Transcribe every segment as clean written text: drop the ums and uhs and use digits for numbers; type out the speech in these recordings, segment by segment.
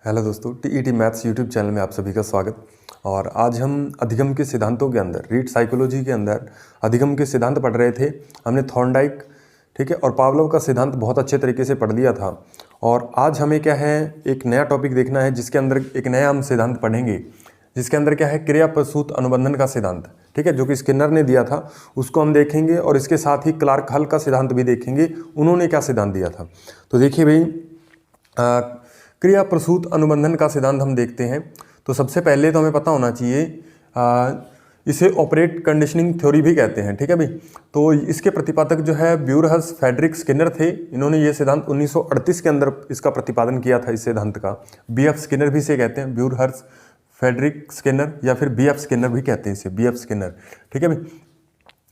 Hello दोस्तों, TET maths YouTube channel में आप सभी का स्वागत। और आज हम अधिगम के सिद्धांतों के अंदर, रीट साइकोलॉजी के अंदर अधिगम के सिद्धांत पढ़ रहे थे। हमने थॉर्नडाइक, ठीक है, और पावलोव का सिद्धांत बहुत अच्छे तरीके से पढ़ लिया था। और आज हमें क्या है, एक नया टॉपिक देखना है जिसके अंदर एक नया हम सिद्धांत पढ़ेंगे, जिसके अंदर क्या है, क्रिया प्रसूत अनुबंधन का सिद्धांत, ठीक है, जो कि स्किनर ने दिया था, उसको हम देखेंगे। और इसके साथ ही क्लार्क हल का सिद्धांत भी देखेंगे, उन्होंने क्या सिद्धांत दिया था। तो देखिए भाई, क्रिया प्रसूत अनुबंधन का सिद्धांत हम देखते हैं। तो सबसे पहले तो हमें पता होना चाहिए, इसे ऑपरेट कंडीशनिंग थ्योरी भी कहते हैं, ठीक है भाई। तो इसके प्रतिपादक जो है ब्यूरहर्स फ्रेडरिक स्किनर थे। इन्होंने ये सिद्धांत 1938 के अंदर इसका प्रतिपादन किया था, इस सिद्धांत का। बीएफ स्किनर भी इसे कहते हैं, ब्यूरहर्स फ्रेडरिक स्किनर, या फिर बीएफ स्किनर भी कहते हैं इसे, बीएफ स्किनर, ठीक है भाई।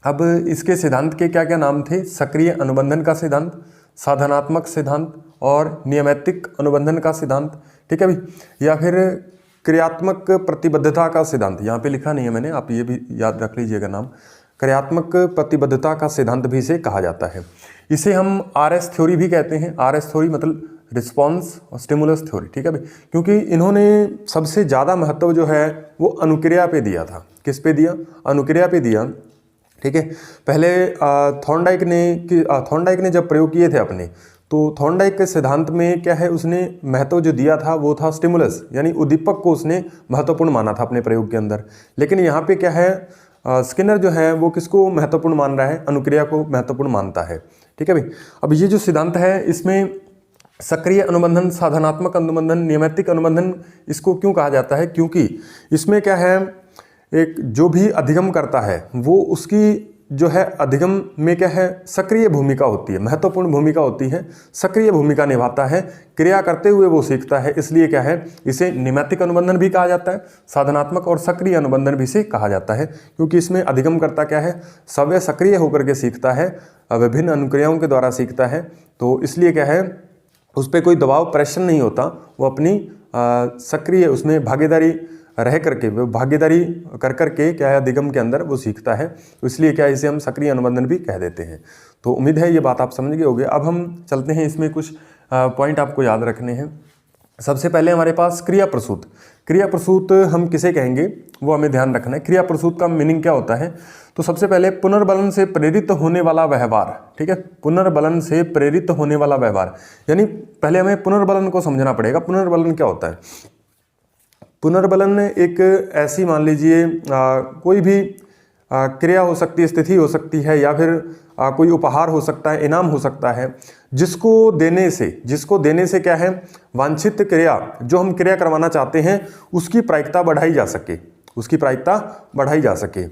अब इसके सिद्धांत के क्या क्या नाम थे? सक्रिय अनुबंधन का सिद्धांत, साधनात्मक सिद्धांत और नियमैतिक अनुबंधन का सिद्धांत, ठीक है भाई, या फिर क्रियात्मक प्रतिबद्धता का सिद्धांत। यहाँ पे लिखा नहीं है मैंने, आप ये भी याद रख लीजिएगा नाम। क्रियात्मक प्रतिबद्धता का सिद्धांत भी इसे कहा जाता है। इसे हम आरएस थ्योरी भी कहते हैं। आरएस थ्योरी मतलब रिस्पॉन्स और स्टिमुलस थ्योरी, ठीक है भाई, क्योंकि इन्होंने सबसे ज़्यादा महत्व जो है वो अनुक्रिया पे दिया था। किस पे दिया? अनुक्रिया पे दिया, ठीक है। पहले थॉर्नडाइक ने जब प्रयोग किए थे अपने, तो थॉर्नडाइक के सिद्धांत में क्या है, उसने महत्व जो दिया था वो था स्टिमुलस, यानी उद्दीपक को उसने महत्वपूर्ण माना था अपने प्रयोग के अंदर। लेकिन यहाँ पे क्या है, स्किनर जो है वो किसको महत्वपूर्ण मान रहा है? अनुक्रिया को महत्वपूर्ण मानता है, ठीक है भाई। अब ये जो सिद्धांत है, इसमें सक्रिय अनुबंधन, साधनात्मक अनुबंधन, नियमैतिक अनुबंधन इसको क्यों कहा जाता है? क्योंकि इसमें क्या है, एक जो भी अधिगम करता है वो उसकी जो है अधिगम में क्या है, सक्रिय भूमिका होती है, महत्वपूर्ण भूमिका होती है, सक्रिय भूमिका निभाता है, क्रिया करते हुए वो सीखता है। इसलिए क्या है, इसे नियमैतिक अनुबंधन भी कहा जाता है, साधनात्मक और सक्रिय अनुबंधन भी इसे कहा जाता है, क्योंकि इसमें अधिगम करता क्या है, स्वयं सक्रिय होकर के सीखता है, विभिन्न अनुक्रियाओं के द्वारा सीखता है। तो इसलिए क्या है, उस पर कोई दबाव, प्रेशर नहीं होता, वो अपनी सक्रिय उसमें भागीदारी रह करके, वो भागीदारी कर करके क्या है, अधिगम के अंदर वो सीखता है। तो इसलिए क्या है, इसे हम सक्रिय अनुबंधन भी कह देते हैं। तो उम्मीद है ये बात आप समझ गए होंगे। अब हम चलते हैं, इसमें कुछ पॉइंट आपको याद रखने हैं। सबसे पहले हमारे पास क्रिया प्रसूत। क्रिया प्रसूत हम किसे कहेंगे वो हमें ध्यान रखना है। क्रिया प्रसूत का मीनिंग क्या होता है? तो सबसे पहले पुनर्बलन से प्रेरित होने वाला व्यवहार, ठीक है, पुनर्बलन से प्रेरित होने वाला व्यवहार, यानी पहले हमें पुनर्बलन को समझना पड़ेगा। पुनर्बलन क्या होता है? पुनर्बलन एक ऐसी, मान लीजिए कोई भी क्रिया हो सकती है, स्थिति हो सकती है, या फिर कोई उपहार हो सकता है, इनाम हो सकता है, जिसको देने से क्या है, वांछित क्रिया, जो हम क्रिया करवाना चाहते हैं उसकी प्रायिकता बढ़ाई जा सके।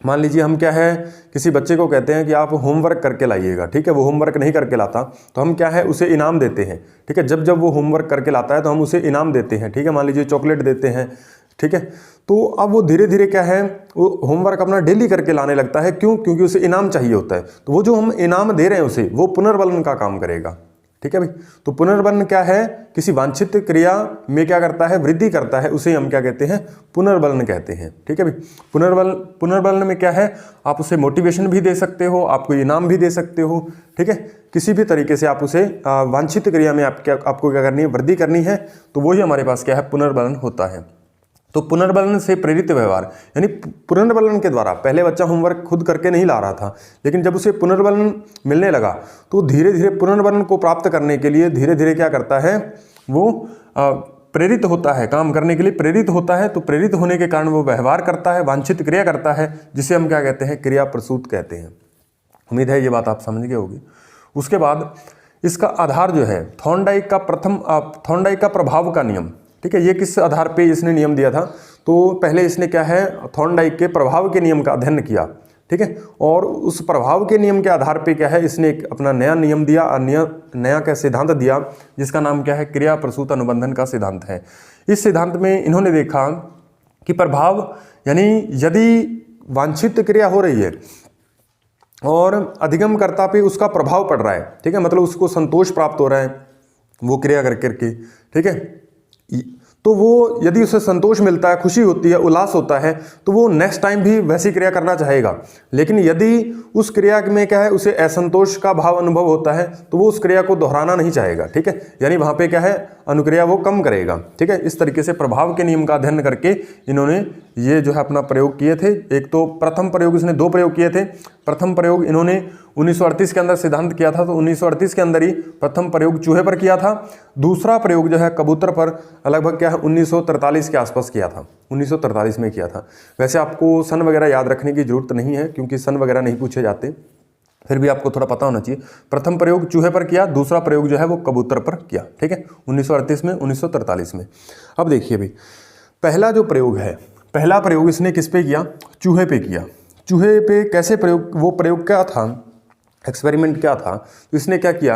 मान लीजिए हम क्या है, किसी बच्चे को कहते हैं कि आप होमवर्क करके लाइएगा, ठीक है, वो होमवर्क नहीं करके लाता तो हम क्या है, उसे इनाम देते हैं, ठीक है। जब वो होमवर्क करके लाता है तो हम उसे इनाम देते हैं, ठीक है, मान लीजिए चॉकलेट देते हैं, ठीक है। तो अब वो धीरे धीरे क्या है, वो होमवर्क अपना डेली करके लाने लगता है। क्यों? क्योंकि उसे इनाम चाहिए होता है। तो वो जो हम इनाम दे रहे हैं उसे, वो पुनर्बलन का काम करेगा, ठीक है भाई। तो पुनर्बलन क्या है, किसी वांछित क्रिया में क्या करता है, वृद्धि करता है, उसे हम क्या कहते हैं, पुनर्बलन कहते हैं, ठीक है भाई। पुनर्बलन में क्या है, आप उसे मोटिवेशन भी दे सकते हो, आपको इनाम भी दे सकते हो, ठीक है। किसी भी तरीके से आप उसे वांछित क्रिया में आपको क्या करनी है, वृद्धि करनी है। तो वही हमारे पास क्या है, पुनर्बलन होता है। तो पुनर्बलन से प्रेरित व्यवहार, यानी पुनर्बलन के द्वारा, पहले बच्चा होमवर्क खुद करके नहीं ला रहा था, लेकिन जब उसे पुनर्बलन मिलने लगा तो धीरे धीरे पुनर्बलन को प्राप्त करने के लिए धीरे धीरे क्या करता है, वो प्रेरित होता है, काम करने के लिए प्रेरित होता है। तो प्रेरित होने के कारण वो व्यवहार करता है, वांछित क्रिया करता है, जिसे हम क्या कहते हैं, क्रिया प्रसूत कहते हैं। उम्मीद है ये बात आप समझ गए होगी। उसके बाद इसका आधार जो है, थॉर्नडाइक का प्रभाव का नियम, ठीक है। ये किस आधार पे इसने नियम दिया था? तो पहले इसने क्या है, थॉर्नडाइक के प्रभाव के नियम का अध्ययन किया, ठीक है, और उस प्रभाव के नियम के आधार पे क्या है, इसने एक अपना नया नियम दिया, नया क्या सिद्धांत दिया, जिसका नाम क्या है, क्रिया प्रसूत अनुबंधन का सिद्धांत है। इस सिद्धांत में इन्होंने देखा कि प्रभाव, यानी यदि वांछित क्रिया हो रही है और अधिगमकर्ता पे उसका प्रभाव पड़ रहा है, ठीक है, मतलब उसको संतोष प्राप्त हो रहा है वो क्रिया कर करके, ठीक है, तो वो यदि उसे संतोष मिलता है, खुशी होती है, उल्लास होता है, तो वो नेक्स्ट टाइम भी वैसी क्रिया करना चाहेगा। लेकिन यदि उस क्रिया में क्या है, उसे असंतोष का भाव अनुभव होता है, तो वो उस क्रिया को दोहराना नहीं चाहेगा। ठीक है, यानी वहाँ पे क्या है, अनुक्रिया वो कम करेगा। ठीक है, इस तरीके से प्रभाव के नियम का अध्ययन करके इन्होंने ये जो है अपना प्रयोग किए थे। एक तो प्रथम प्रयोग, इसने 2 प्रयोग किए थे। प्रथम प्रयोग इन्होंने 1938 के अंदर सिद्धांत किया था, तो 1938 के अंदर ही प्रथम प्रयोग चूहे पर किया था। दूसरा प्रयोग जो है कबूतर पर लगभग क्या है 1943 के आसपास किया था, 1943 में किया था। वैसे आपको सन वगैरह याद रखने की जरूरत नहीं है, क्योंकि सन वगैरह नहीं पूछे जाते, फिर भी आपको थोड़ा पता होना चाहिए। प्रथम प्रयोग चूहे पर किया, दूसरा प्रयोग जो है वो कबूतर पर किया। ठीक है, 1938 में, 1943 में। अब देखिए भाई, पहला जो प्रयोग है, पहला प्रयोग इसने किस पे किया, चूहे पे किया। चूहे पे कैसे प्रयोग, वो प्रयोग क्या था, एक्सपेरिमेंट क्या था, तो इसने क्या किया,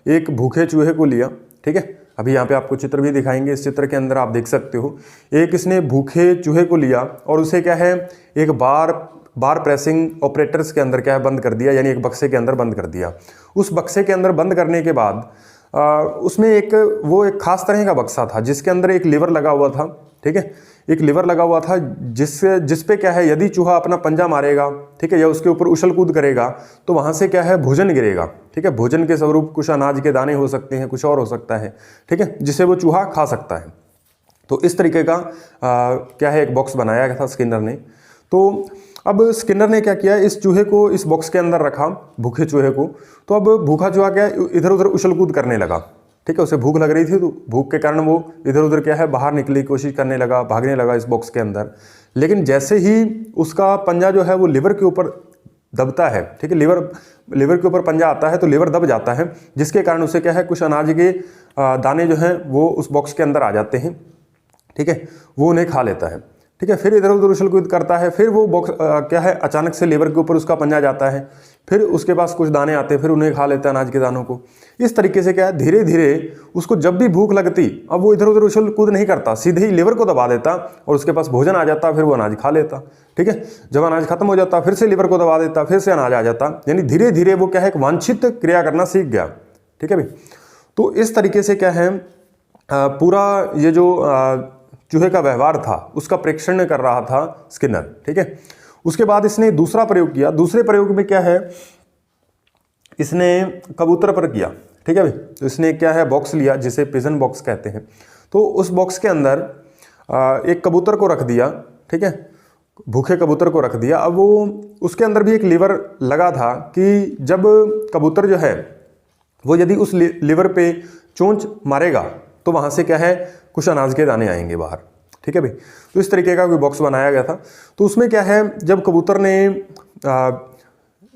एक भूखे चूहे को लिया। ठीक है, अभी यहाँ पे आपको चित्र भी दिखाएंगे, इस चित्र के अंदर आप देख सकते हो, एक इसने भूखे चूहे को लिया और उसे क्या है, एक बार प्रेसिंग ऑपरेटर्स के अंदर क्या है बंद कर दिया, यानी एक बक्से के अंदर बंद कर दिया। उस बक्से के अंदर बंद करने के बाद उसमें एक खास तरह का बक्सा था जिसके अंदर एक लीवर लगा हुआ था। ठीक है, एक लीवर लगा हुआ था जिस पे क्या है, यदि चूहा अपना पंजा मारेगा, ठीक है, या उसके ऊपर उछल कूद करेगा, तो वहाँ से क्या है, भोजन गिरेगा। ठीक है, भोजन के स्वरूप कुछ अनाज के दाने हो सकते हैं, कुछ और हो सकता है। ठीक है, जिसे वो चूहा खा सकता है। तो इस तरीके का क्या है, एक बॉक्स बनाया गया था स्किनर ने। तो अब स्किनर ने क्या किया, इस चूहे को इस बॉक्स के अंदर रखा, भूखे चूहे को। तो अब भूखा चूहा क्या इधर उधर उछल कूद करने लगा। ठीक है, उसे भूख लग रही थी, तो भूख के कारण वो इधर उधर क्या है, बाहर निकलने की कोशिश करने लगा, भागने लगा इस बॉक्स के अंदर। लेकिन जैसे ही उसका पंजा जो है वो लीवर के ऊपर दबता है, ठीक है, लीवर के ऊपर पंजा आता है तो लीवर दब जाता है, जिसके कारण उसे क्या है, कुछ अनाज के दाने जो हैं वो उस बॉक्स के अंदर आ जाते हैं। ठीक है, वो उन्हें खा लेता है। ठीक है, फिर इधर उधर उछल कूद करता है, फिर वो बॉक्स क्या है, अचानक से लीवर के ऊपर उसका पंजा जाता है, फिर उसके पास कुछ दाने आते हैं, फिर उन्हें खा लेता है, अनाज के दानों को। इस तरीके से क्या है, धीरे धीरे उसको जब भी भूख लगती, अब वो इधर उधर उछल कूद नहीं करता, सीधे ही लीवर को दबा देता और उसके पास भोजन आ जाता, फिर वो अनाज खा लेता। ठीक है, जब अनाज खत्म हो जाता फिर से लीवर को दबा देता, फिर से अनाज आ जाता, यानी धीरे धीरे वो क्या है, एक वांछित क्रिया करना सीख गया। ठीक है भाई, तो इस तरीके से क्या है, पूरा ये जो चूहे का व्यवहार था उसका प्रेक्षण कर रहा था स्किनर। ठीक है, उसके बाद इसने दूसरा प्रयोग किया। दूसरे प्रयोग में क्या है, इसने कबूतर पर किया। ठीक है भाई, तो इसने क्या है, बॉक्स लिया जिसे पिजन बॉक्स कहते हैं। तो उस बॉक्स के अंदर एक कबूतर को रख दिया। ठीक है, भूखे कबूतर को रख दिया। अब वो उसके अंदर भी एक लीवर लगा था कि जब कबूतर जो है वो यदि उस लीवर पे चोंच मारेगा तो वहाँ से क्या है, कुछ अनाज के दाने आएंगे बाहर। ठीक है भाई, तो इस तरीके का कोई बॉक्स बनाया गया था। तो उसमें क्या है, जब कबूतर ने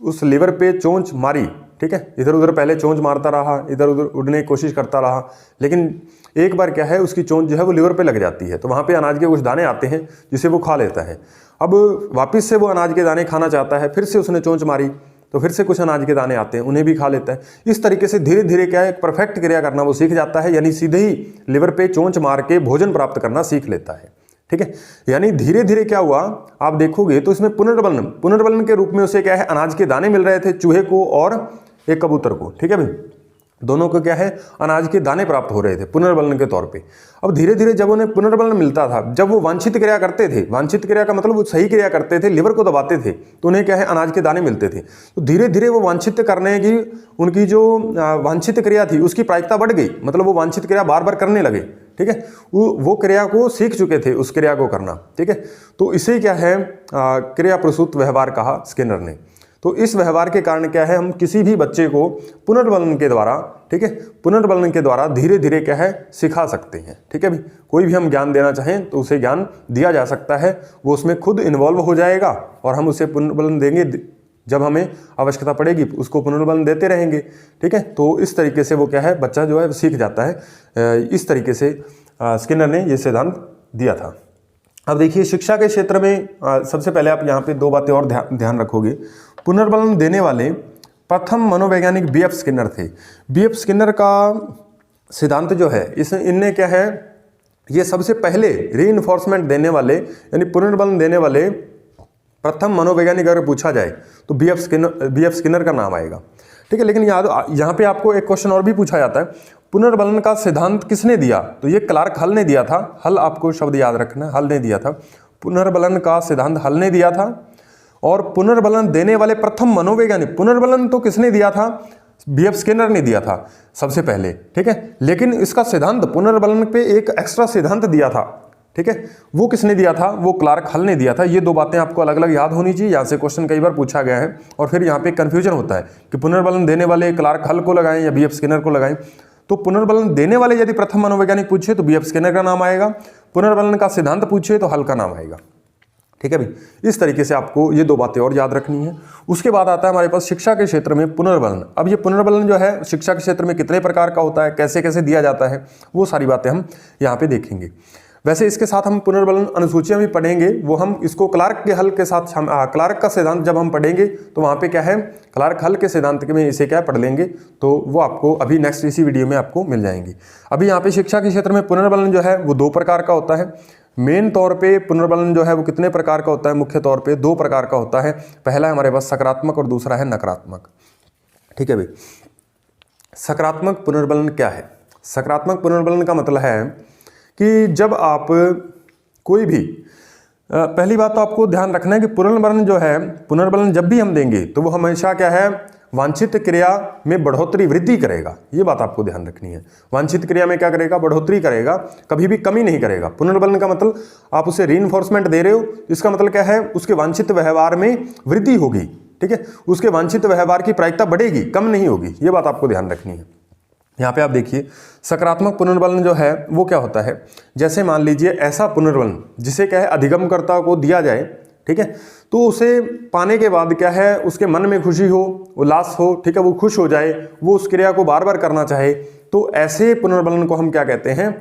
उस लीवर पे चोंच मारी, ठीक है, इधर उधर पहले चोंच मारता रहा, इधर उधर उड़ने की कोशिश करता रहा, लेकिन एक बार क्या है, उसकी चोंच जो है वो लीवर पे लग जाती है, तो वहाँ पे अनाज के कुछ दाने आते हैं जिसे वो खा लेता है। अब वापस से वो अनाज के दाने खाना चाहता है, फिर से उसने चोंच मारी तो फिर से कुछ अनाज के दाने आते हैं, उन्हें भी खा लेता है। इस तरीके से धीरे धीरे क्या है, एक परफेक्ट क्रिया करना वो सीख जाता है, यानी सीधे ही लिवर पे चोंच मार के भोजन प्राप्त करना सीख लेता है। ठीक है, यानी धीरे धीरे क्या हुआ, आप देखोगे तो इसमें पुनर्बलन के रूप में उसे क्या है, अनाज के दाने मिल रहे थे चूहे को और एक कबूतर को। ठीक है भाई, दोनों को क्या है, अनाज के दाने प्राप्त हो रहे थे पुनर्बलन के तौर पे। अब धीरे धीरे जब उन्हें पुनर्बलन मिलता था, जब वो वांछित क्रिया करते थे, वांछित क्रिया का मतलब वो सही क्रिया करते थे, लिवर को दबाते थे, तो उन्हें क्या है, अनाज के दाने मिलते थे। तो धीरे धीरे वो वांछित करने की उनकी जो वांछित क्रिया थी उसकी प्रायिकता बढ़ गई, मतलब वो वांछित क्रिया बार बार करने लगे। ठीक है, वो क्रिया को सीख चुके थे, उस क्रिया को करना। ठीक है, तो इसे क्या है, क्रिया प्रसूत व्यवहार कहा स्किनर ने। तो इस व्यवहार के कारण क्या है, हम किसी भी बच्चे को पुनर्बलन के द्वारा, ठीक है, पुनर्बलन के द्वारा धीरे धीरे क्या है, सिखा सकते हैं। ठीक है भाई, कोई भी हम ज्ञान देना चाहें तो उसे ज्ञान दिया जा सकता है, वो उसमें खुद इन्वॉल्व हो जाएगा और हम उसे पुनर्बलन देंगे, जब हमें आवश्यकता पड़ेगी उसको पुनर्बलन देते रहेंगे। ठीक है, तो इस तरीके से वो क्या है, बच्चा जो है सीख जाता है। इस तरीके से स्किनर ने ये सिद्धांत दिया था। अब देखिए, शिक्षा के क्षेत्र में सबसे पहले आप यहाँ पे 2 बातें और ध्यान रखोगे। पुनर्बलन देने वाले प्रथम मनोवैज्ञानिक बीएफ स्किनर थे। बीएफ स्किनर का सिद्धांत जो है, इनने क्या है, ये सबसे पहले रीइंफोर्समेंट देने वाले, यानी पुनर्बलन देने वाले प्रथम मनोवैज्ञानिक अगर पूछा जाए तो बीएफ स्किनर का नाम आएगा। ठीक है, लेकिन यहाँ पे आपको एक क्वेश्चन और भी पूछा जाता है, पुनर्बलन का सिद्धांत किसने दिया? तो ये क्लार्क हल ने दिया था। हल आपको शब्द याद रखना, हल ने दिया था। पुनर्बलन का सिद्धांत हल ने दिया था। और पुनर्बलन देने वाले प्रथम मनोवैज्ञानिक, पुनर्बलन तो किसने दिया था? बीएफ स्किनर ने दिया था सबसे पहले, ठीक है। लेकिन इसका सिद्धांत पुनर्बलन पे एक एक्स्ट्रा सिद्धांत दिया था, ठीक है, वो किसने दिया था? वो क्लार्क हल ने दिया था। ये दो बातें आपको अलग अलग याद होनी चाहिए। यहाँ से क्वेश्चन कई बार पूछा गया है और फिर यहाँ पे कंफ्यूजन होता है कि पुनर्बलन देने वाले क्लार्क हल को लगाएं या बीएफ स्किनर को लगाएं। तो पुनर्बलन देने वाले यदि प्रथम मनोवैज्ञानिक पूछे तो बीएफ स्किनर का नाम आएगा, पुनर्बलन का सिद्धांत पूछे तो हल का नाम आएगा, ठीक है भाई। इस तरीके से आपको ये दो बातें और याद रखनी है। उसके बाद आता है हमारे पास शिक्षा के क्षेत्र में पुनर्बलन। अब ये पुनर्बलन जो है शिक्षा के क्षेत्र में कितने प्रकार का होता है, कैसे कैसे दिया जाता है, वो सारी बातें हम यहाँ पे देखेंगे। वैसे इसके साथ हम पुनर्बलन अनुसूचियां भी पढ़ेंगे, वो हम इसको क्लार्क के हल के साथ क्लार्क का सिद्धांत जब हम पढ़ेंगे तो वहाँ पे क्या है, क्लार्क हल के सिद्धांत में इसे क्या पढ़ लेंगे, तो वो आपको अभी नेक्स्ट इसी वीडियो में आपको मिल जाएंगी। अभी यहाँ पे शिक्षा के क्षेत्र में पुनर्बलन जो है वो दो प्रकार का होता है। मेन तौर पे पुनर्बलन जो है वो कितने प्रकार का होता है? मुख्य तौर पे दो प्रकार का होता है। पहला है हमारे पास सकारात्मक और दूसरा है नकारात्मक, ठीक है भाई। सकारात्मक पुनर्बलन क्या है? सकारात्मक पुनर्बलन का मतलब है कि जब आप कोई भी पहली बात तो आपको ध्यान रखना है कि पुनर्बलन जो है, पुनर्बलन जब भी हम देंगे तो वो हमेशा क्या है, वांछित क्रिया में बढ़ोतरी वृद्धि करेगा। ये बात आपको ध्यान रखनी है। वांछित क्रिया में क्या करेगा? बढ़ोतरी करेगा, कभी भी कमी नहीं करेगा। पुनर्बलन का मतलब आप उसे रीइंफोर्समेंट दे रहे हो, इसका मतलब क्या है, उसके वांछित व्यवहार में वृद्धि होगी, ठीक है, उसके वांछित व्यवहार की प्रायिकता बढ़ेगी, कम नहीं होगी। ये बात आपको ध्यान रखनी है। यहाँ पे आप देखिए सकारात्मक पुनर्बलन जो है वो क्या होता है, जैसे मान लीजिए ऐसा पुनर्बलन जिसे क्या है अधिगमकर्ता को दिया जाए, ठीक है, तो उसे पाने के बाद क्या है, उसके मन में खुशी हो, उल्लास हो, ठीक है, वो खुश हो जाए, वो उस क्रिया को बार बार करना चाहे, तो ऐसे पुनर्बलन को हम क्या कहते हैं?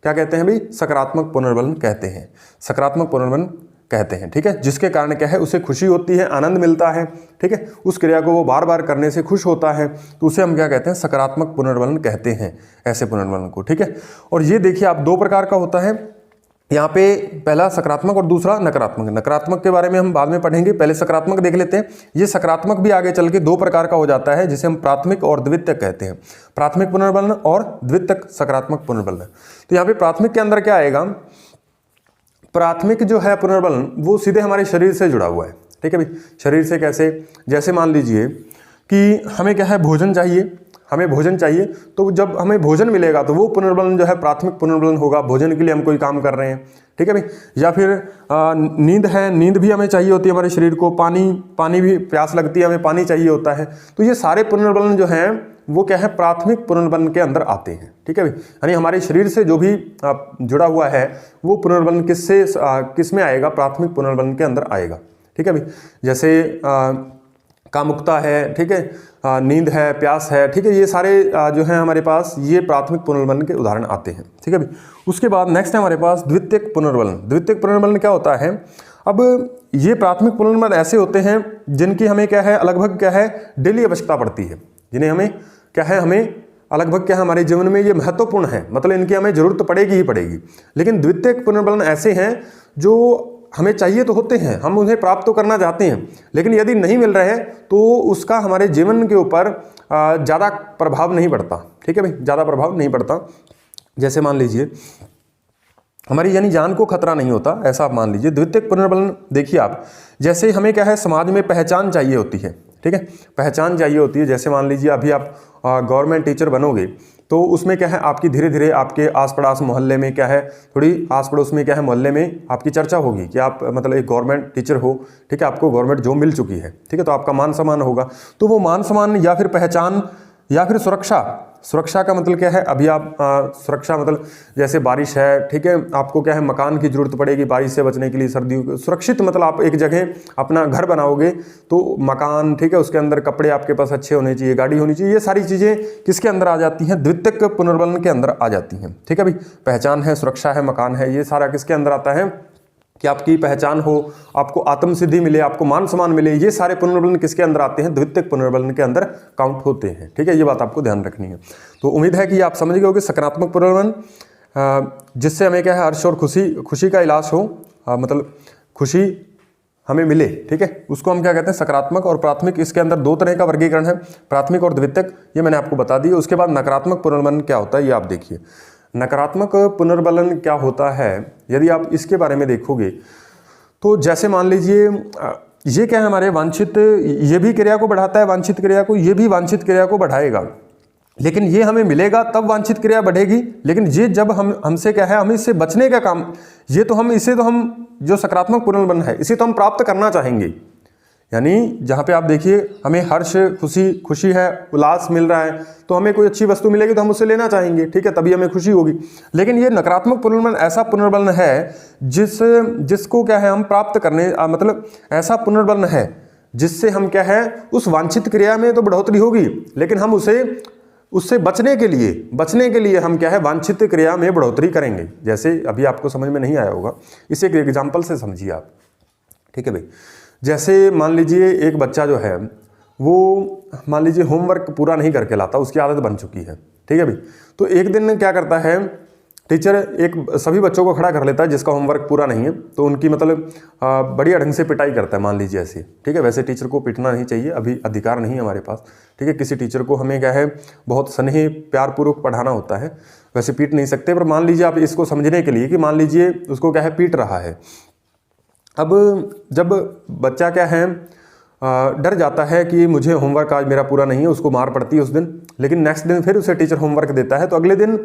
क्या कहते हैं भाई? सकारात्मक पुनर्बलन कहते हैं। सकारात्मक पुनर्बलन कहते हैं, ठीक है, जिसके कारण क्या है, उसे खुशी होती है, आनंद मिलता है, ठीक है, उस क्रिया को वो बार बार करने से खुश होता है, तो उसे हम क्या कहते हैं? सकारात्मक पुनर्बलन कहते हैं ऐसे पुनर्बलन को, ठीक है। और ये देखिए आप दो प्रकार का होता है यहाँ पे, पहला सकारात्मक और दूसरा नकारात्मक। नकारात्मक के बारे में हम बाद में पढ़ेंगे, पहले सकारात्मक देख लेते हैं। ये सकारात्मक भी आगे चल के दो प्रकार का हो जाता है, जिसे हम प्राथमिक और द्वितीयक कहते हैं। प्राथमिक पुनर्बलन और द्वितीयक सकारात्मक पुनर्बलन। तो यहाँ पे प्राथमिक के अंदर क्या आएगा? प्राथमिक जो है पुनर्बलन वो सीधे हमारे शरीर से जुड़ा हुआ है, ठीक है भाई। शरीर से कैसे? जैसे मान लीजिए कि हमें क्या है, भोजन चाहिए, हमें भोजन चाहिए, तो जब हमें भोजन मिलेगा तो वो पुनर्बलन जो है प्राथमिक पुनर्बलन होगा। भोजन के लिए हम कोई काम कर रहे हैं, ठीक है भाई। या फिर नींद है, नींद भी हमें चाहिए होती है हमारे शरीर को, पानी भी, प्यास लगती है, हमें पानी चाहिए होता है। तो ये सारे पुनर्बलन जो हैं वो क्या है, प्राथमिक पुनर्बलन के अंदर आते हैं, ठीक है भाई। यानी हमारे शरीर से जो भी जुड़ा हुआ है वो पुनर्बलन किस में आएगा? प्राथमिक पुनर्बलन के अंदर आएगा, ठीक है भाई। जैसे कामुकता है, ठीक है, नींद है, प्यास है, ठीक है, ये सारे जो हैं हमारे पास ये प्राथमिक पुनर्बलन के उदाहरण आते हैं, ठीक है भाई। उसके बाद नेक्स्ट है हमारे पास द्वितीयक पुनर्बलन। द्वितीयक पुनर्बलन क्या होता है? अब ये प्राथमिक पुनर्बलन ऐसे होते हैं जिनकी हमें क्या है, लगभग क्या है, डेली आवश्यकता पड़ती है, जिन्हें हमें क्या है, हमें लगभग क्या है, हमारे जीवन में ये महत्वपूर्ण है, मतलब इनकी हमें जरूरत पड़ेगी ही पड़ेगी। लेकिन द्वितीयक पुनर्बलन ऐसे हैं जो हमें चाहिए तो होते हैं, हम उन्हें प्राप्त तो करना चाहते हैं, लेकिन यदि नहीं मिल रहे तो उसका हमारे जीवन के ऊपर ज़्यादा प्रभाव नहीं पड़ता, ठीक है भाई, ज़्यादा प्रभाव नहीं पड़ता। जैसे मान लीजिए हमारी यानी जान को खतरा नहीं होता, ऐसा आप मान लीजिए। द्वितीयक पुनर्बलन देखिए आप, जैसे हमें क्या है, समाज में पहचान चाहिए होती है, ठीक है, पहचान चाहिए होती है। जैसे मान लीजिए अभी आप गवर्नमेंट टीचर बनोगे तो उसमें क्या है, आपकी धीरे धीरे आपके आस पड़ोस मोहल्ले में क्या है, थोड़ी आस पड़ोस में क्या है, मोहल्ले में आपकी चर्चा होगी कि आप मतलब एक गवर्नमेंट टीचर हो, ठीक है, आपको गवर्नमेंट जॉब मिल चुकी है, ठीक है, तो आपका मान सम्मान होगा। तो वो मान सम्मान या फिर पहचान या फिर सुरक्षा का मतलब क्या है, अभी आप सुरक्षा मतलब जैसे बारिश है, ठीक है, आपको क्या है, मकान की जरूरत पड़ेगी बारिश से बचने के लिए, सर्दियों सुरक्षित मतलब आप एक जगह अपना घर बनाओगे तो मकान, ठीक है, उसके अंदर कपड़े आपके पास अच्छे होने चाहिए, गाड़ी होनी चाहिए, ये सारी चीज़ें किसके अंदर आ जाती हैं? द्वितीयक पुनर्बलन के अंदर आ जाती हैं, ठीक है भाई। पहचान है, सुरक्षा है, मकान है, ये सारा किसके अंदर आता है कि आपकी पहचान हो, आपको आत्मसिद्धि मिले, आपको मान सम्मान मिले, ये सारे पुनर्बलन किसके अंदर आते हैं? द्वितीयक पुनर्बलन के अंदर काउंट होते हैं, ठीक है, ये बात आपको ध्यान रखनी है। तो उम्मीद है कि आप समझ गए होंगे सकारात्मक पुनर्बलन जिससे हमें क्या है, हर्ष और खुशी का इलाज हो, मतलब खुशी हमें मिले, ठीक है, उसको हम क्या कहते हैं, सकारात्मक और प्राथमिक। इसके अंदर दो तरह का वर्गीकरण है, प्राथमिक और द्वितीयक, ये मैंने आपको बता दिया। उसके बाद नकारात्मक पुनर्बलन क्या होता है ये आप देखिए। नकारात्मक पुनर्बलन क्या होता है, यदि आप इसके बारे में देखोगे तो जैसे मान लीजिए ये क्या है, हमारे वांछित, ये भी क्रिया को बढ़ाता है, वांछित क्रिया को, ये भी वांछित क्रिया को बढ़ाएगा, लेकिन ये हमें मिलेगा तब वांछित क्रिया बढ़ेगी। लेकिन ये जब हमसे क्या है, हमें इससे बचने का काम, ये तो हम इसे तो हम जो सकारात्मक पुनर्बलन है इसे तो हम प्राप्त करना चाहेंगे। यानी जहाँ पे आप देखिए हमें हर्ष, खुशी है, उल्लास मिल रहा है, तो हमें कोई अच्छी वस्तु मिलेगी तो हम उसे लेना चाहेंगे, ठीक है, तभी हमें खुशी होगी। लेकिन ये नकारात्मक पुनर्बलन ऐसा पुनर्बलन है जिसको क्या है हम प्राप्त करने, मतलब ऐसा पुनर्बलन है जिससे हम क्या है उस वांछित क्रिया में तो बढ़ोतरी होगी, लेकिन हम उससे बचने के लिए हम क्या है वांछित क्रिया में बढ़ोतरी करेंगे। जैसे अभी आपको समझ में नहीं आया होगा, इसे एक एग्जाम्पल से समझिए आप, ठीक है भाई। जैसे मान लीजिए एक बच्चा जो है वो मान लीजिए होमवर्क पूरा नहीं करके लाता, उसकी आदत बन चुकी है, ठीक है भाई। तो एक दिन क्या करता है टीचर, सभी बच्चों को खड़ा कर लेता है जिसका होमवर्क पूरा नहीं है, तो उनकी मतलब बढ़िया ढंग से पिटाई करता है, मान लीजिए ऐसे, ठीक है। वैसे टीचर को पिटना नहीं चाहिए, अभी अधिकार नहीं है हमारे पास, ठीक है। किसी टीचर को हमें क्या है बहुत स्नेह प्यारपूर्वक पढ़ाना होता है, वैसे पीट नहीं सकते। पर मान लीजिए आप इसको समझने के लिए कि मान लीजिए उसको क्या है पीट रहा है। अब जब बच्चा क्या है डर जाता है कि मुझे होमवर्क आज मेरा पूरा नहीं है, उसको मार पड़ती है उस दिन, लेकिन नेक्स्ट दिन फिर उसे टीचर होमवर्क देता है, तो अगले दिन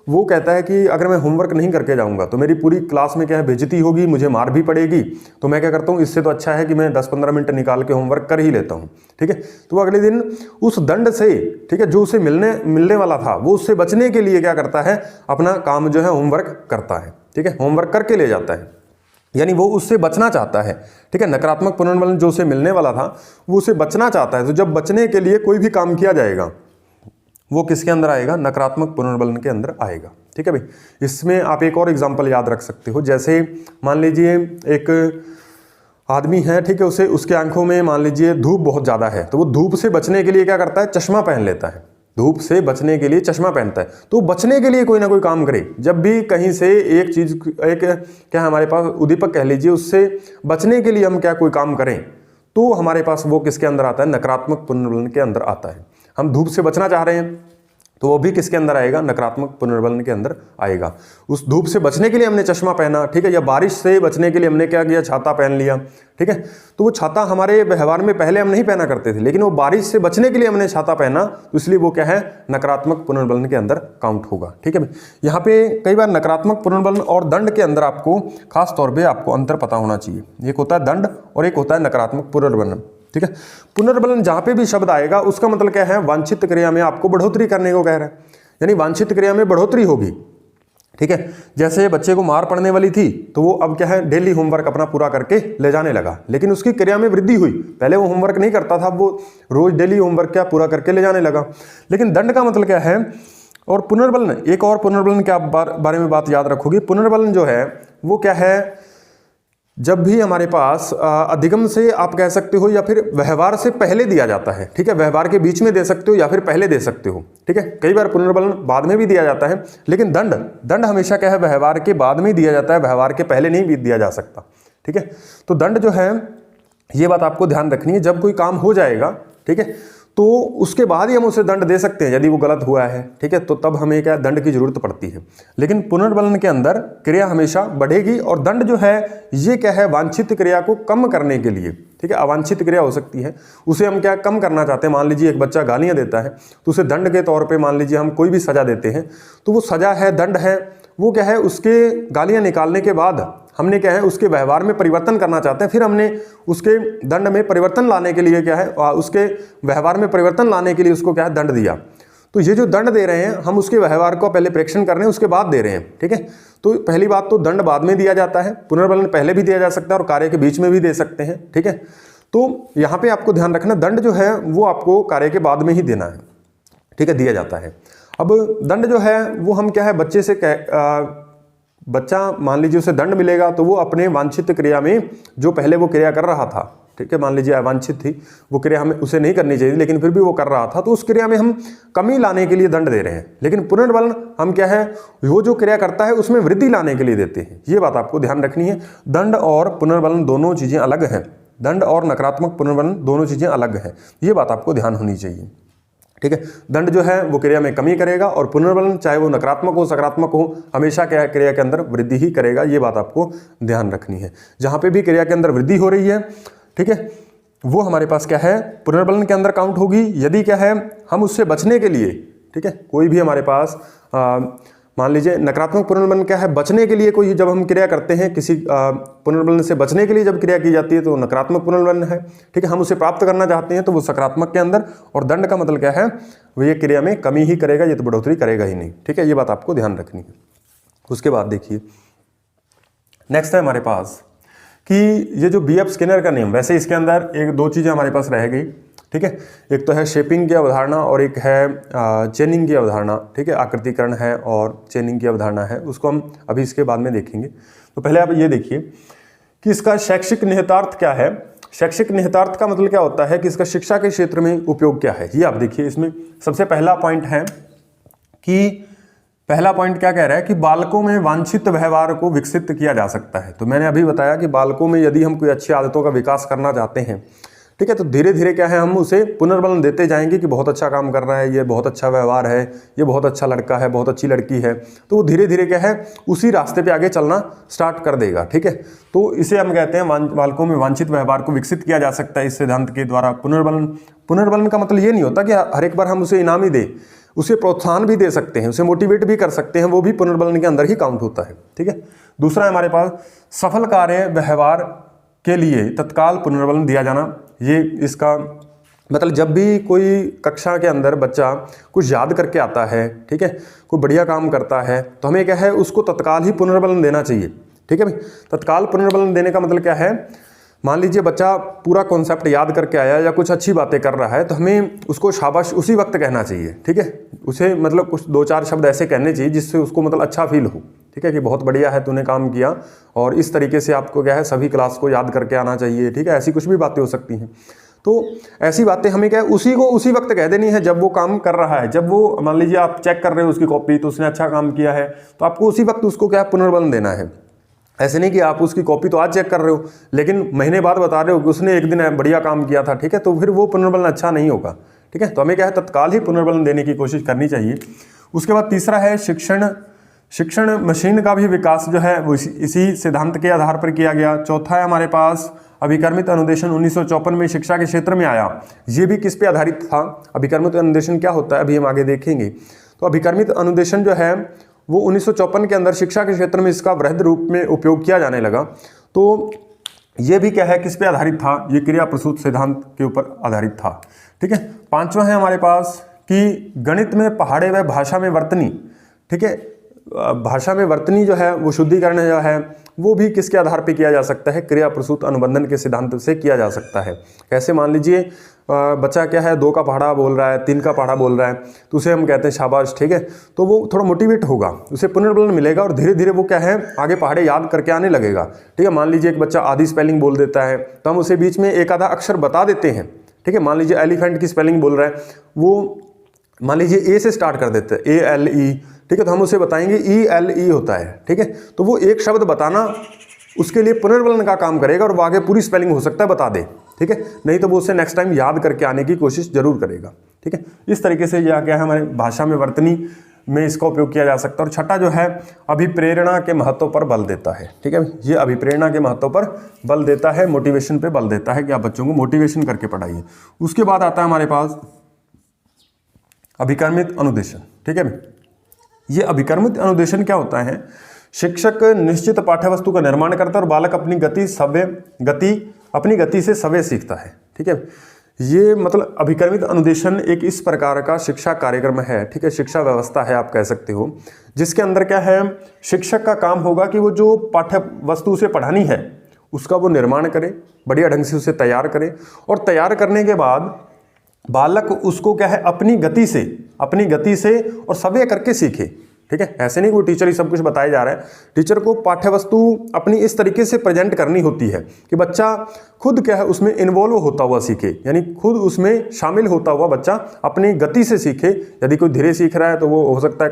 वो कहता है कि अगर मैं होमवर्क नहीं करके जाऊंगा तो मेरी पूरी क्लास में क्या है बेइज्जती होगी, मुझे मार भी पड़ेगी, तो मैं क्या करता हूँ, इससे तो अच्छा है कि मैं 10-15 मिनट निकाल के होमवर्क कर ही लेता हूँ, ठीक है। तो वो अगले दिन उस दंड से, ठीक है, जो उसे मिलने वाला था, वो उससे बचने के लिए क्या करता है, अपना काम जो है होमवर्क करता है, ठीक है, होमवर्क करके ले जाता है, यानी वो उससे बचना चाहता है, ठीक है। नकारात्मक पुनर्बलन जो उसे मिलने वाला था वो उसे बचना चाहता है, तो जब बचने के लिए कोई भी काम किया जाएगा वो किसके अंदर आएगा, नकारात्मक पुनर्बलन के अंदर आएगा, ठीक है भाई। इसमें आप एक और एग्जांपल याद रख सकते हो, जैसे मान लीजिए एक आदमी है, ठीक है, उसके आंखों में मान लीजिए धूप बहुत ज़्यादा है, तो वो धूप से बचने के लिए क्या करता है, चश्मा पहन लेता है, धूप से बचने के लिए चश्मा पहनता है। तो बचने के लिए कोई ना कोई काम करे, जब भी कहीं से एक चीज़, एक क्या हमारे पास उद्दीपक कह लीजिए, उससे बचने के लिए हम क्या कोई काम करें, तो हमारे पास वो किसके अंदर आता है, नकारात्मक पुनर्बलन के अंदर आता है। हम धूप से बचना चाह रहे हैं तो वो भी किसके अंदर आएगा, नकारात्मक पुनर्बलन के अंदर आएगा। उस धूप से बचने के लिए हमने चश्मा पहना, ठीक है, या बारिश से बचने के लिए हमने क्या किया, छाता पहन लिया, ठीक है। तो वो छाता हमारे व्यवहार में पहले हम नहीं पहना करते थे, लेकिन वो बारिश से बचने के लिए हमने छाता पहना, तो इसलिए वो क्या है, नकारात्मक पुनर्बलन के अंदर काउंट होगा, ठीक है भाई। यहाँ पे कई बार नकारात्मक पुनर्बलन और दंड के अंदर आपको खास तौर पर आपको अंतर पता होना चाहिए। एक होता है दंड और एक होता है नकारात्मक पुनर्बलन, ठीक है। पुनर्बलन जहां पे भी शब्द आएगा उसका मतलब क्या है, वांछित क्रिया में आपको बढ़ोतरी करने को कह रहा है, यानी वांछित क्रिया में बढ़ोतरी होगी, ठीक है। जैसे बच्चे को मार पड़ने वाली थी तो वो अब क्या है डेली होमवर्क अपना पूरा करके ले जाने लगा, लेकिन उसकी क्रिया में वृद्धि हुई। पहले वो होमवर्क नहीं करता था, वो रोज डेली होमवर्क क्या पूरा करके ले जाने लगा। लेकिन दंड का मतलब क्या है, और पुनर्बलन, एक और पुनर्बलन के आप बारे में बात याद रखोगे। पुनर्बलन जो है वो क्या है, जब भी हमारे पास अधिगम से आप कह सकते हो या फिर व्यवहार से पहले दिया जाता है, ठीक है, व्यवहार के बीच में दे सकते हो या फिर पहले दे सकते हो, ठीक है। कई बार पुनर्बलन बाद में भी दिया जाता है, लेकिन दंड हमेशा क्या है, व्यवहार के बाद में दिया जाता है, व्यवहार के पहले नहीं भी दिया जा सकता, ठीक है। तो दंड जो है, ये बात आपको ध्यान रखनी है, जब कोई काम हो जाएगा, ठीक है, तो उसके बाद ही हम उसे दंड दे सकते हैं यदि वो गलत हुआ है, ठीक है, तो तब हमें क्या दंड की जरूरत पड़ती है। लेकिन पुनर्बलन के अंदर क्रिया हमेशा बढ़ेगी, और दंड जो है ये क्या है, वांछित क्रिया को कम करने के लिए, ठीक है, अवांछित क्रिया हो सकती है, उसे हम क्या कम करना चाहते हैं। मान लीजिए एक बच्चा गालियां देता है, तो उसे दंड के तौर पे मान लीजिए हम कोई भी सजा देते हैं, तो वो सजा है, दंड है, वो क्या है, उसके गालियां निकालने के बाद हमने क्या है उसके व्यवहार में परिवर्तन करना चाहते हैं, फिर हमने उसके दंड में परिवर्तन लाने के लिए क्या है, उसके व्यवहार में परिवर्तन लाने के लिए उसको क्या है दंड दिया। तो ये जो दंड दे रहे हैं हम उसके व्यवहार को पहले प्रेक्षण कर रहे हैं, उसके बाद दे रहे हैं, ठीक है। तो पहली बात तो दंड बाद में दिया जाता है, पुनर्बलन पहले भी दिया जा सकता है और कार्य के बीच में भी दे सकते हैं, ठीक है। तो यहाँ पे आपको ध्यान रखना, दंड जो है वो आपको कार्य के बाद में ही देना है, ठीक है, दिया जाता है। अब दंड जो है वो हम क्या है, बच्चे से बच्चा मान लीजिए उसे दंड मिलेगा तो वो अपने वांछित क्रिया में जो पहले वो क्रिया कर रहा था, ठीक है, मान लीजिए अवांछित थी वो क्रिया, हमें उसे नहीं करनी चाहिए लेकिन फिर भी वो कर रहा था, तो उस क्रिया में हम कमी लाने के लिए दंड दे रहे हैं। लेकिन पुनर्बलन हम क्या है, वो जो क्रिया करता है उसमें वृद्धि लाने के लिए देते हैं। ये बात आपको ध्यान रखनी है, दंड और पुनर्बलन दोनों चीजें अलग हैं, दंड और नकारात्मक पुनर्बलन दोनों चीज़ें अलग हैं, ये बात आपको ध्यान होनी चाहिए। ठीक है, दंड जो है वो क्रिया में कमी करेगा और पुनर्बलन चाहे वो नकारात्मक हो सकारात्मक हो हमेशा क्या है, क्रिया के अंदर वृद्धि ही करेगा, ये बात आपको ध्यान रखनी है। जहाँ पे भी क्रिया के अंदर वृद्धि हो रही है, ठीक है, वो हमारे पास क्या है, पुनर्बलन के अंदर काउंट होगी। यदि क्या है, हम उससे बचने के लिए, ठीक है, कोई भी हमारे पास मान लीजिए नकारात्मक पुनर्बलन क्या है, बचने के लिए कोई जब हम क्रिया करते हैं, किसी पुनर्बलन से बचने के लिए जब क्रिया की जाती है तो नकारात्मक पुनर्बलन है। ठीक है, हम उसे प्राप्त करना चाहते हैं तो वो सकारात्मक के अंदर, और दंड का मतलब क्या है, वो ये क्रिया में कमी ही करेगा, ये तो बढ़ोतरी करेगा ही नहीं। ठीक है, ये बात आपको ध्यान रखनी है। उसके बाद देखिए नेक्स्ट है हमारे पास कि ये जो बी एफ स्किनर का नियम, वैसे इसके अंदर एक दो चीज़ें हमारे पास रह गई। ठीक है, एक तो है शेपिंग की अवधारणा और एक है चेनिंग की अवधारणा। ठीक है, आकृतिकरण है और चेनिंग की अवधारणा है, उसको हम अभी इसके बाद में देखेंगे। तो पहले आप ये देखिए कि इसका शैक्षिक निहितार्थ क्या है। शैक्षिक निहितार्थ का मतलब क्या होता है कि इसका शिक्षा के क्षेत्र में उपयोग क्या है, ये आप देखिए। इसमें सबसे पहला पॉइंट है कि पहला पॉइंट क्या कह रहा है कि बालकों में वांछित व्यवहार को विकसित किया जा सकता है। तो मैंने अभी बताया कि बालकों में यदि हम कोई अच्छी आदतों का विकास करना चाहते हैं, ठीक है, तो धीरे धीरे क्या है, हम उसे पुनर्बलन देते जाएंगे कि बहुत अच्छा काम कर रहा है, ये बहुत अच्छा व्यवहार है, ये बहुत अच्छा लड़का है, बहुत अच्छी लड़की है, तो वो धीरे धीरे क्या है, उसी रास्ते पे आगे चलना स्टार्ट कर देगा। ठीक है, तो इसे हम कहते हैं बालकों में वांछित व्यवहार को विकसित किया जा सकता है इस सिद्धांत के द्वारा। पुनर्बलन का मतलब ये नहीं होता कि हर एक बार हम उसे इनाम ही दें, उसे प्रोत्साहन भी दे सकते हैं, उसे मोटिवेट भी कर सकते हैं, वो भी पुनर्बलन के अंदर ही काउंट होता है। ठीक है, दूसरा है हमारे पास सफल कार्य व्यवहार के लिए तत्काल पुनर्बलन दिया जाना। ये इसका मतलब जब भी कोई कक्षा के अंदर बच्चा कुछ याद करके आता है, ठीक है, कोई बढ़िया काम करता है, तो हमें क्या है, उसको तत्काल ही पुनर्बलन देना चाहिए। ठीक है भाई, तत्काल पुनर्बलन देने का मतलब क्या है, मान लीजिए बच्चा पूरा कॉन्सेप्ट याद करके आया या कुछ अच्छी बातें कर रहा है, तो हमें उसको शाबाश उसी वक्त कहना चाहिए। ठीक है, उसे मतलब कुछ दो चार शब्द ऐसे कहने चाहिए जिससे उसको मतलब अच्छा फील हो। ठीक है, कि बहुत बढ़िया है, तूने काम किया, और इस तरीके से आपको क्या है, सभी क्लास को याद करके आना चाहिए। ठीक है, ऐसी कुछ भी बातें हो सकती हैं। तो ऐसी बातें हमें क्या है, उसी को उसी वक्त कह देनी है जब वो काम कर रहा है। जब वो मान लीजिए आप चेक कर रहे हो उसकी कॉपी, तो उसने अच्छा काम किया है, तो आपको उसी वक्त उसको क्या है, पुनर्बलन देना है। ऐसे नहीं कि आप उसकी कॉपी तो आज चेक कर रहे हो लेकिन महीने बाद बता रहे हो कि उसने एक दिन बढ़िया काम किया था। ठीक है, तो फिर वो पुनर्बलन अच्छा नहीं होगा। ठीक है, तो हमें क्या है, तत्काल ही पुनर्बलन देने की कोशिश करनी चाहिए। उसके बाद तीसरा है शिक्षण मशीन का भी विकास जो है वो इसी सिद्धांत के आधार पर किया गया। चौथा है हमारे पास अभिकर्मित अनुदेशन 1954 में शिक्षा के क्षेत्र में आया। ये भी किस पे आधारित था, अभिकर्मित अनुदेशन क्या होता है अभी हम आगे देखेंगे। तो अभिकर्मित अनुदेशन जो है वो 1954 के अंदर शिक्षा के क्षेत्र में इसका वृहद रूप में उपयोग किया जाने लगा। तो ये भी क्या है, किस पे आधारित था, ये क्रिया प्रसूत सिद्धांत के ऊपर आधारित था। ठीक है, पांचवा है हमारे पास कि गणित में पहाड़े व भाषा में वर्तनी। ठीक है, भाषा में वर्तनी जो है वो शुद्धिकरण जो है वो भी किसके आधार पे किया जा सकता है, क्रिया प्रसूत अनुबंधन के सिद्धांत से किया जा सकता है। कैसे, मान लीजिए बच्चा क्या है, 2 का पहाड़ा बोल रहा है, 3 का पहाड़ा बोल रहा है, तो उसे हम कहते हैं शाबाश। ठीक है, तो वो थोड़ा मोटिवेट होगा, उसे पुनर्बलन मिलेगा और धीरे धीरे वो क्या है, आगे पहाड़े याद करके आने लगेगा। ठीक है, मान लीजिए एक बच्चा आधी स्पेलिंग बोल देता है, तो हम उसे बीच में एक आधा अक्षर बता देते हैं। ठीक है, मान लीजिए एलिफेंट की स्पेलिंग बोल रहा है, वो मान लीजिए ए से स्टार्ट कर देते हैं, ALE। ठीक है, तो हम उसे बताएंगे ELE होता है। ठीक है, तो वो एक शब्द बताना उसके लिए पुनर्बलन का काम करेगा और वो आगे पूरी स्पेलिंग हो सकता है बता दे। ठीक है, नहीं तो वो उसे नेक्स्ट टाइम याद करके आने की कोशिश जरूर करेगा। ठीक है, इस तरीके से यह क्या है, हमारे भाषा में वर्तनी में इसका उपयोग किया जा सकता है। और छठा जो है, अभिप्रेरणा के महत्व पर बल देता है। ठीक है, ये अभिप्रेरणा के महत्व पर बल देता है, मोटिवेशन पे बल देता है कि आप बच्चों को मोटिवेशन करके पढ़ाइए। उसके बाद आता है हमारे पास अभिकर्मित अनुदेशन। ठीक है, ये अभिकर्मित अनुदेशन क्या होता है, शिक्षक निश्चित पाठ्यवस्तु का निर्माण करता है और बालक अपनी गति से सवय सीखता है। ठीक है, ये मतलब अभिकर्मित अनुदेशन एक इस प्रकार का शिक्षा कार्यक्रम है। ठीक है, शिक्षा व्यवस्था है आप कह सकते हो, जिसके अंदर क्या है, शिक्षक का काम होगा कि वो जो पाठ्य वस्तु उसे पढ़ानी है उसका वो निर्माण करे, बढ़िया ढंग से उसे तैयार करे, और तैयार करने के बाद बालक उसको क्या है, अपनी गति से और सवय करके सीखे। ठीक है। ऐसे नहीं वो टीचर ही सब कुछ बताया जा रहा है, टीचर को पाठ्य वस्तु अपनी इस तरीके से प्रेजेंट करनी होती है कि बच्चा खुद क्या है उसमें इन्वॉल्व होता हुआ सीखे, यानी खुद उसमें शामिल होता हुआ बच्चा अपनी गति से सीखे। यदि कोई धीरे सीख रहा है तो वो हो सकता है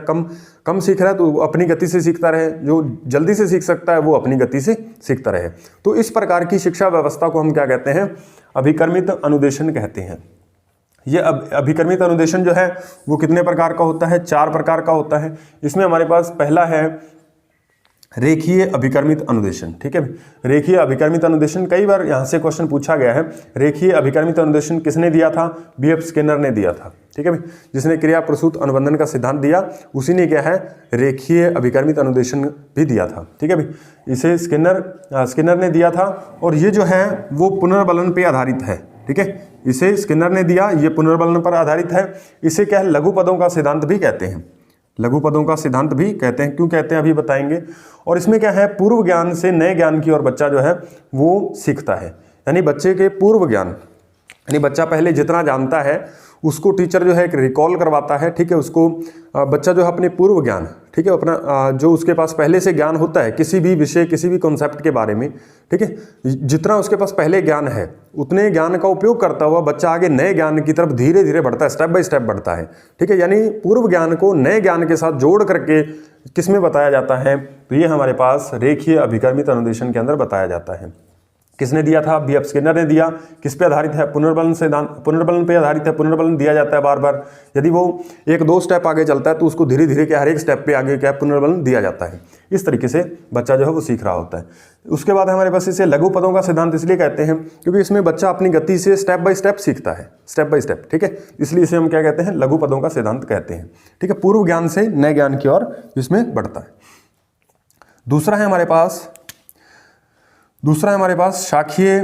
कम सीख रहा है तो अपनी गति से सीखता रहे, जो जल्दी से सीख सकता है वो अपनी गति से सीखता रहे। तो इस प्रकार की शिक्षा व्यवस्था को हम क्या कहते हैं, अभिकर्मित अनुदेशन कहते हैं। ये अभिकर्मित अनुदेशन जो है वो कितने प्रकार का होता है, 4 प्रकार का होता है। इसमें हमारे पास पहला है रेखीय अभिकर्मित अनुदेशन, ठीक है। रेखीय अभिकर्मित अनुदेशन कई बार यहाँ से क्वेश्चन पूछा गया है। रेखीय अभिकर्मित अनुदेशन किसने दिया था, B.F. स्किनर ने दिया था, ठीक है भाई। जिसने क्रिया प्रसूत अनुबंधन का सिद्धांत दिया उसी ने क्या है रेखीय अभिकर्मित अनुदेशन भी दिया था, ठीक है भाई। इसे स्किनर ने दिया था और ये जो है वो पुनर्बलन पे आधारित है, ठीक है। इसे स्किनर ने दिया, ये पुनर्बलन पर आधारित है। इसे क्या है लघु पदों का सिद्धांत भी कहते हैं, लघु पदों का सिद्धांत भी कहते हैं। क्यों कहते हैं अभी बताएंगे। और इसमें क्या है पूर्व ज्ञान से नए ज्ञान की ओर बच्चा जो है वो सीखता है, यानी बच्चे के पूर्व ज्ञान, यानी बच्चा पहले जितना जानता है उसको टीचर जो है एक रिकॉल करवाता है, ठीक है। उसको बच्चा जो है अपने पूर्व ज्ञान, ठीक है, अपना जो उसके पास पहले से ज्ञान होता है किसी भी विषय किसी भी कॉन्सेप्ट के बारे में, ठीक है, जितना उसके पास पहले ज्ञान है उतने ज्ञान का उपयोग करता हुआ बच्चा आगे नए ज्ञान की तरफ धीरे धीरे बढ़ता है, स्टेप बाय स्टेप बढ़ता है, ठीक है। यानी पूर्व ज्ञान को नए ज्ञान के साथ जोड़ करके किसमें बताया जाता है, तो ये हमारे पास रेखीय अभिकर्मित अनुदेशन के अंदर बताया जाता है। किसने दिया था, B.F. स्किनर ने दिया। किस पे आधारित है, पुनर्बलन सिद्धांत, पुनर्बलन पे आधारित है। पुनर्बलन दिया जाता है बार बार, यदि वो 1-2 स्टेप आगे चलता है तो उसको धीरे धीरे क्या हर एक स्टेप पे आगे क्या पुनर्बलन दिया जाता है। इस तरीके से बच्चा जो है वो सीख रहा होता है। उसके बाद हमारे पास इसे लघु पदों का सिद्धांत इसलिए कहते हैं क्योंकि इसमें बच्चा अपनी गति से स्टेप बाय स्टेप सीखता है, स्टेप बाय स्टेप, ठीक है। इसलिए इसे हम क्या कहते हैं लघु पदों का सिद्धांत कहते हैं, ठीक है। पूर्व ज्ञान से नए ज्ञान की ओर इसमें बढ़ता है। दूसरा है हमारे पास शाखीय,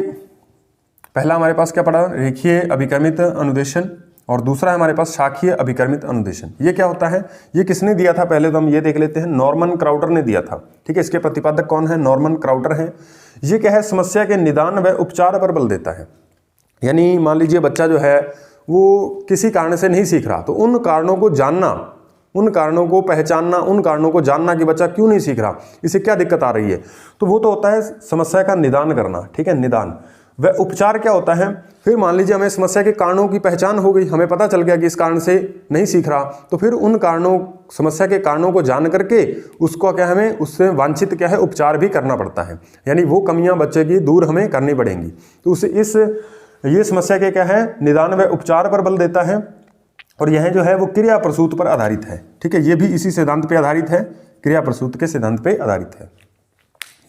पहला हमारे पास क्या पड़ा रेखीय अभिकर्मित अनुदेशन और दूसरा है हमारे पास शाखीय अभिकर्मित अनुदेशन। ये क्या होता है, ये किसने दिया था, पहले तो हम ये देख लेते हैं, नॉर्मन क्राउटर ने दिया था, ठीक है। इसके प्रतिपादक कौन है, नॉर्मन क्राउटर है। ये क्या है समस्या के निदान व उपचार पर बल देता है। यानी मान लीजिए बच्चा जो है वो किसी कारण से नहीं सीख रहा, तो उन कारणों को जानना, उन कारणों को पहचानना, उन कारणों को जानना कि बच्चा क्यों नहीं सीख रहा, इसे क्या दिक्कत आ रही है, तो वो तो होता है समस्या का निदान करना, ठीक है, निदान। वह उपचार क्या होता है, फिर मान लीजिए हमें समस्या के कारणों की पहचान हो गई, हमें पता चल गया कि इस कारण से नहीं सीख रहा, तो फिर उन कारणों, समस्या के कारणों को जान करके उसको क्या हमें उससे वांछित क्या है उपचार भी करना पड़ता है। यानी वो कमियां बच्चे की दूर हमें करनी पड़ेंगी। तो उसे ये समस्या के क्या है निदान व उपचार पर बल देता है और यह जो है वो क्रिया प्रसूत पर आधारित है, ठीक है। ये भी इसी सिद्धांत पे आधारित है, क्रिया प्रसूत के सिद्धांत पे आधारित है।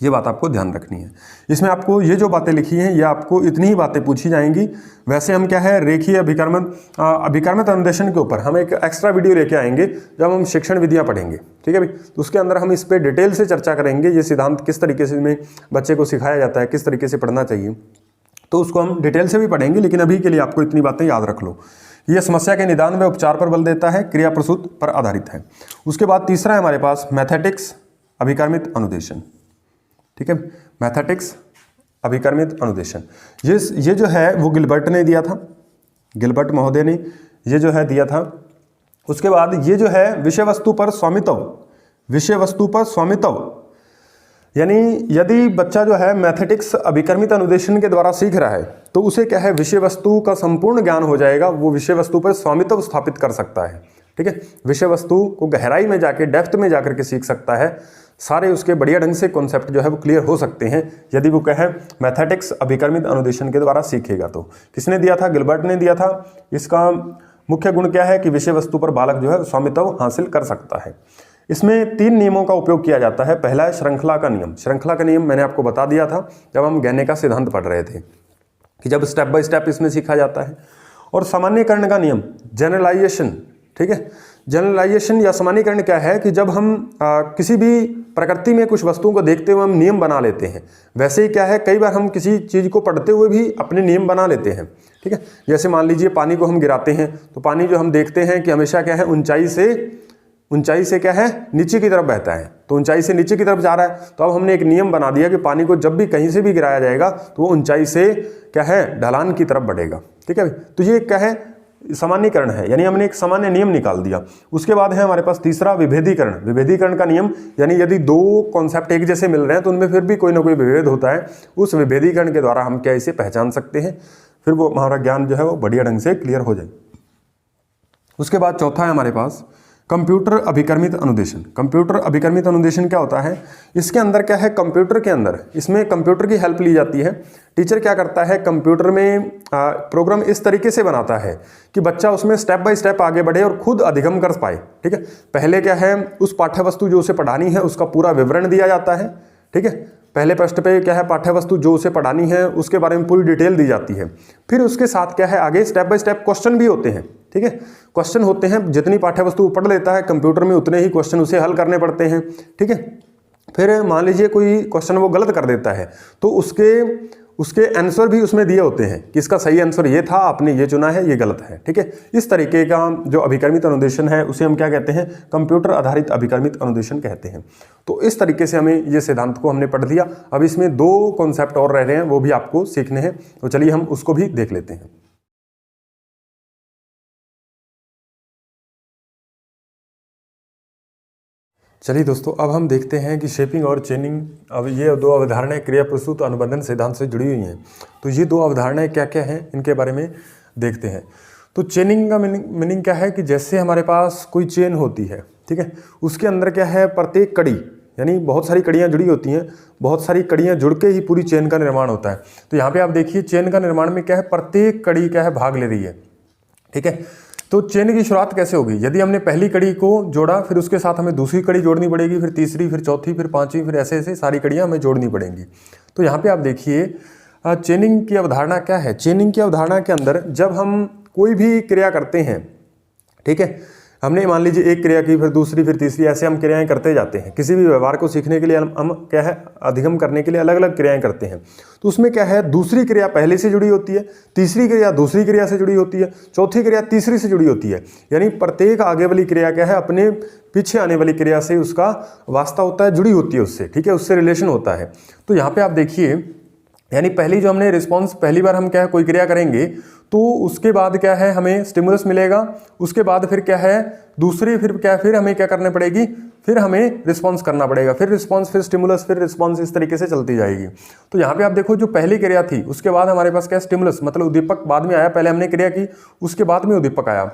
ये बात आपको ध्यान रखनी है। इसमें आपको ये जो बातें लिखी हैं ये आपको इतनी ही बातें पूछी जाएंगी। वैसे हम क्या है रेखीय अभिकर्मित अनुदेशन के ऊपर हम एक एक्स्ट्रा वीडियो लेके आएंगे जब हम शिक्षण विधियाँ पढ़ेंगे, ठीक है भाई। तो उसके अंदर हम इस पर डिटेल से चर्चा करेंगे, ये सिद्धांत किस तरीके से में बच्चे को सिखाया जाता है, किस तरीके से पढ़ना चाहिए, तो उसको हम डिटेल से भी पढ़ेंगे। लेकिन अभी के लिए आपको इतनी बातें याद रख लो। यह समस्या के निदान व उपचार पर बल देता है, क्रिया प्रसूत पर आधारित है। उसके बाद तीसरा है हमारे पास मैथेटिक्स अभिकर्मित अनुदेशन, ठीक है। मैथेटिक्स अभिकर्मित अनुदेशन ये जो है वो गिलबर्ट ने दिया था, गिलबर्ट महोदय ने ये जो है दिया था। उसके बाद ये जो है विषय वस्तु पर स्वामित्व, यानी यदि बच्चा जो है मैथेटिक्स अभिकर्मित अनुदेशन के द्वारा सीख रहा है तो उसे क्या है विषय वस्तु का संपूर्ण ज्ञान हो जाएगा, वो विषय वस्तु पर स्वामित्व स्थापित कर सकता है, ठीक है। विषय वस्तु को गहराई में जाके डेप्थ में जाकर के सीख सकता है, सारे उसके बढ़िया ढंग से कॉन्सेप्ट जो है वो क्लियर हो सकते हैं यदि वो कहे मैथेटिक्स अभिकर्मित अनुदेशन के द्वारा सीखेगा। तो किसने दिया था, गिलबर्ट ने दिया था। इसका मुख्य गुण क्या है कि विषय वस्तु पर बालक जो है स्वामित्व हासिल कर सकता है। इसमें 3 नियमों का उपयोग किया जाता है। पहला है श्रृंखला का नियम। श्रृंखला का नियम मैंने आपको बता दिया था जब हम गहने का सिद्धांत पढ़ रहे थे कि जब स्टेप बाय स्टेप इसमें सीखा जाता है। और सामान्यकरण का नियम, जनरलाइजेशन, ठीक है। जनरलाइजेशन या सामान्यकरण क्या है कि जब हम किसी भी प्रकृति में कुछ वस्तुओं को देखते हुए हम नियम बना लेते हैं, वैसे ही क्या है कई बार हम किसी चीज़ को पढ़ते हुए भी अपने नियम बना लेते हैं, ठीक है। जैसे मान लीजिए पानी को हम गिराते हैं तो पानी जो हम देखते हैं कि हमेशा क्या है ऊंचाई से क्या है नीचे की तरफ बहता है, तो ऊंचाई से नीचे की तरफ जा रहा है। तो अब हमने एक नियम बना दिया कि पानी को जब भी कहीं से भी गिराया जाएगा तो वो ऊंचाई से क्या है ढलान की तरफ बढ़ेगा, ठीक है। तो ये क्या है सामान्यीकरण है, यानी हमने एक सामान्य नियम निकाल दिया। उसके बाद है हमारे पास तीसरा विभेदीकरण। विभेदीकरण का नियम, यानी यदि दो कॉन्सेप्ट एक जैसे मिल रहे हैं तो उनमें फिर भी कोई ना कोई विभेद होता है, उस विभेदीकरण के द्वारा हम क्या इसे पहचान सकते हैं, फिर वो हमारा ज्ञान जो है वो बढ़िया ढंग से क्लियर हो जाए। उसके बाद चौथा है हमारे पास कंप्यूटर अभिकर्मित अनुदेशन। कंप्यूटर अभिकर्मित अनुदेशन क्या होता है, इसके अंदर क्या है, कंप्यूटर के अंदर इसमें कंप्यूटर की हेल्प ली जाती है। टीचर क्या करता है, कंप्यूटर में प्रोग्राम इस तरीके से बनाता है कि बच्चा उसमें स्टेप बाय स्टेप आगे बढ़े और खुद अधिगम कर पाए। ठीक है, पहले क्या है, उस पाठ्य वस्तु जो उसे पढ़ानी है उसका पूरा विवरण दिया जाता है। ठीक है, पहले पृष्ठ पे क्या है, पाठ्य वस्तु जो उसे पढ़ानी है उसके बारे में पूरी डिटेल दी जाती है। फिर उसके साथ क्या है, आगे स्टेप बाय स्टेप क्वेश्चन भी होते हैं। ठीक है, क्वेश्चन होते हैं, जितनी पाठ्य वस्तु पढ़ लेता है कंप्यूटर में उतने ही क्वेश्चन उसे हल करने पड़ते हैं। ठीक है, फिर मान लीजिए कोई क्वेश्चन वो गलत कर देता है तो उसके आंसर भी उसमें दिए होते हैं कि इसका सही आंसर ये था, आपने ये चुना है, ये गलत है। ठीक है, इस तरीके का जो अभिकर्मित अनुदेशन है उसे हम क्या कहते हैं, कंप्यूटर आधारित अभिकर्मित अनुदेशन कहते हैं। तो इस तरीके से हमें ये सिद्धांत को हमने पढ़ लिया। अब इसमें दो कॉन्सेप्ट और रह रहे हैं, वो भी आपको सीखने हैं, तो चलिए हम उसको भी देख लेते हैं। चलिए दोस्तों, अब हम देखते हैं कि शेपिंग और चेनिंग, अब ये दो अवधारणाएं क्रिया प्रस्तुत अनुबंधन सिद्धांत से जुड़ी हुई हैं। तो ये दो अवधारणाएं क्या क्या हैं, इनके बारे में देखते हैं। तो चेनिंग का मीनिंग क्या है कि जैसे हमारे पास कोई चेन होती है, ठीक है, उसके अंदर क्या है, प्रत्येक कड़ी, यानी बहुत सारी कड़ियाँ जुड़ी होती हैं, बहुत सारी कड़ियाँ जुड़ के ही पूरी चेन का निर्माण होता है। तो यहाँ पे आप देखिए चेन का निर्माण में क्या है, प्रत्येक कड़ी क्या है, भाग ले रही है। ठीक है, तो चेन की शुरुआत कैसे होगी, यदि हमने पहली कड़ी को जोड़ा, फिर उसके साथ हमें दूसरी कड़ी जोड़नी पड़ेगी, फिर तीसरी, फिर चौथी, फिर पांचवी, फिर ऐसे ऐसे सारी कड़ियां हमें जोड़नी पड़ेंगी। तो यहाँ पे आप देखिए चेनिंग की अवधारणा क्या है। चेनिंग की अवधारणा के अंदर जब हम कोई भी क्रिया करते हैं, ठीक है, हमने मान लीजिए एक क्रिया की, फिर दूसरी, फिर तीसरी, ऐसे हम क्रियाएं करते जाते हैं। किसी भी व्यवहार को सीखने के लिए हम क्या है, अधिगम करने के लिए अलग अलग क्रियाएं करते हैं। तो उसमें क्या है, दूसरी क्रिया पहले से जुड़ी होती है, तीसरी क्रिया दूसरी क्रिया से जुड़ी होती है, चौथी क्रिया तीसरी से जुड़ी होती है। यानी प्रत्येक आगे वाली क्रिया क्या है, अपने पीछे आने वाली क्रिया से उसका वास्ता होता है, जुड़ी होती है उससे। ठीक है, उससे रिलेशन होता है। तो यहाँ पे आप देखिए, यानी पहली जो हमने रिस्पॉन्स, पहली बार हम क्या है कोई क्रिया करेंगे तो उसके बाद क्या है, हमें स्टिमुलस मिलेगा। उसके बाद फिर क्या है, दूसरी, फिर क्या, फिर हमें क्या करने पड़ेगी, फिर हमें रिस्पॉन्स करना पड़ेगा, फिर रिस्पॉन्स, फिर स्टिमुलस, फिर रिस्पॉन्स, इस तरीके से चलती जाएगी। तो यहाँ पे आप देखो, जो पहली क्रिया थी उसके बाद हमारे पास क्या, स्टिमुलस मतलब उद्दीपक बाद में आया, पहले हमने क्रिया की उसके बाद में उद्दीपक आया।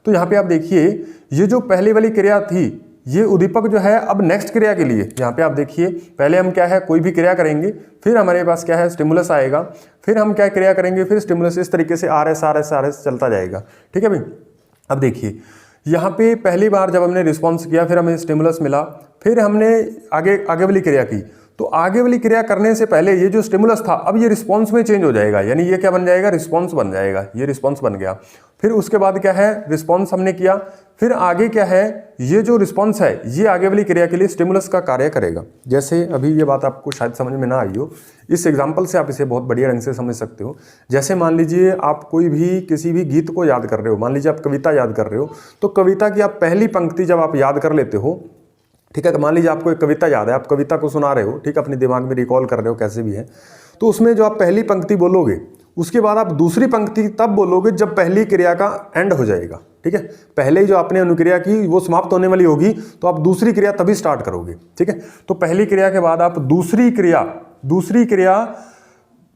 तो यहाँ पे आप देखिए, ये जो पहली वाली क्रिया थी, ये उद्दीपक जो है अब नेक्स्ट क्रिया के लिए, यहाँ पे आप देखिए, पहले हम क्या है कोई भी क्रिया करेंगे, फिर हमारे पास क्या है स्टिमुलस आएगा, फिर हम क्या क्रिया करेंगे, फिर स्टिमुलस, इस तरीके से आर एस चलता जाएगा। ठीक है भाई, अब देखिए यहाँ पे पहली बार जब हमने रिस्पॉन्स किया, फिर हमें स्टिमुलस मिला, फिर हमने आगे वाली क्रिया की। तो आगे वाली क्रिया करने से पहले ये जो स्टिमुलस था, अब ये रिस्पॉन्स में चेंज हो जाएगा, यानी ये क्या बन जाएगा, रिस्पॉन्स बन जाएगा। ये रिस्पॉन्स बन गया। फिर उसके बाद क्या है, रिस्पॉन्स हमने किया, फिर आगे क्या है, ये जो रिस्पॉन्स है ये आगे वाली क्रिया के लिए स्टिमुलस का कार्य करेगा। जैसे अभी ये बात आपको शायद समझ में ना आई हो, इस एग्जाम्पल से आप इसे बहुत बढ़िया ढंग से समझ सकते हो। जैसे मान लीजिए आप कोई भी किसी भी गीत को याद कर रहे हो, मान लीजिए आप कविता याद कर रहे हो, तो कविता की आप पहली पंक्ति जब आप याद कर लेते हो, ठीक है, तो मान लीजिए आपको एक कविता याद है, आप कविता को सुना रहे हो, ठीक है, अपने दिमाग में रिकॉल कर रहे हो, कैसे भी है, तो उसमें जो आप पहली पंक्ति बोलोगे, उसके बाद आप दूसरी पंक्ति तब बोलोगे जब पहली क्रिया का एंड हो जाएगा। ठीक है, पहले ही जो आपने अनुक्रिया की वो समाप्त होने वाली होगी, तो आप दूसरी क्रिया तभी स्टार्ट करोगे। ठीक है, तो पहली क्रिया के बाद आप दूसरी क्रिया,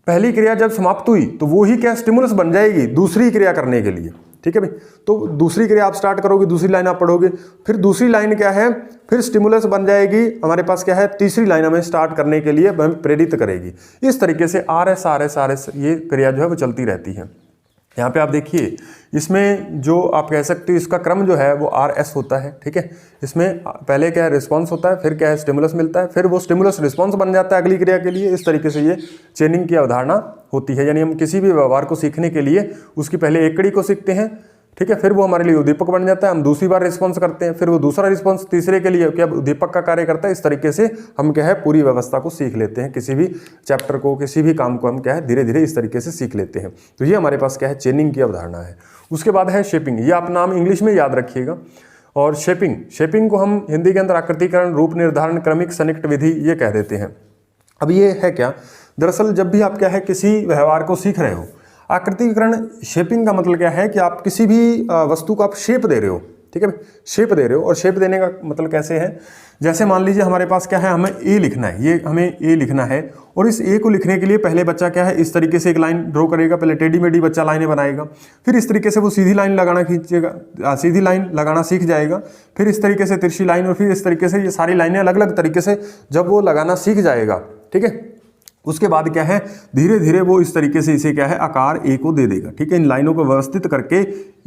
पहली क्रिया जब समाप्त हुई तो वो ही क्या स्टिमुलस बन जाएगी दूसरी क्रिया करने के लिए। ठीक है भाई, तो दूसरी क्रिया आप स्टार्ट करोगे, दूसरी लाइन आप पढ़ोगे, फिर दूसरी लाइन क्या है, फिर स्टिमुलस बन जाएगी, हमारे पास क्या है, तीसरी लाइन हमें स्टार्ट करने के लिए हमें प्रेरित करेगी। इस तरीके से आर एस ये क्रिया जो है वो चलती रहती है। यहाँ पे आप देखिए, इसमें जो आप कह सकते हो इसका क्रम जो है वो आर एस होता है। ठीक है, इसमें पहले क्या है, रिस्पॉन्स होता है, फिर क्या है, स्टिमुलस मिलता है, फिर वो स्टिमुलस रिस्पॉन्स बन जाता है अगली क्रिया के लिए। इस तरीके से ये चेनिंग की अवधारणा होती है। यानी हम किसी भी व्यवहार को सीखने के लिए उसकी पहले एक कड़ी को सीखते हैं, ठीक है, फिर वो हमारे लिए उद्दीपक बन जाता है, हम दूसरी बार रिस्पॉन्स करते हैं, फिर वो दूसरा रिस्पॉन्स तीसरे के लिए क्या उद्दीपक का कार्य करता है। इस तरीके से हम क्या है पूरी व्यवस्था को सीख लेते हैं, किसी भी चैप्टर को, किसी भी काम को हम क्या है धीरे धीरे इस तरीके से सीख लेते हैं। तो ये हमारे पास क्या है, चेनिंग की अवधारणा है। उसके बाद है शेपिंग, ये आप नाम इंग्लिश में याद रखिएगा। और शेपिंग को हम हिंदी के अंदर आकृतिकरण, रूप निर्धारण, क्रमिक सन्निकट विधि ये कह देते हैं। अब ये है क्या, दरअसल जब भी आप क्या है किसी व्यवहार को सीख रहे हो, आकृतिकरण शेपिंग का मतलब क्या है कि आप किसी भी वस्तु को आप शेप दे रहे हो, ठीक है, शेप दे रहे हो। और शेप देने का मतलब कैसे है, जैसे मान लीजिए हमारे पास क्या है, हमें ए लिखना है, ये हमें ए लिखना है, और इस ए को लिखने के लिए पहले बच्चा क्या है, इस तरीके से एक लाइन ड्रॉ करेगा, पहले टेढ़ी मेढ़ी बच्चा लाइनें बनाएगा, फिर इस तरीके से वो सीधी लाइन लगाना खींचेगा, सीधी लाइन लगाना सीख जाएगा, फिर इस तरीके से तिरछी लाइन, और फिर इस तरीके से ये सारी लाइनें अलग अलग तरीके से जब वो लगाना सीख जाएगा, ठीक है, उसके बाद क्या है, धीरे धीरे वो इस तरीके से इसे क्या है, आकार ए को दे देगा, ठीक है। इन लाइनों को व्यवस्थित करके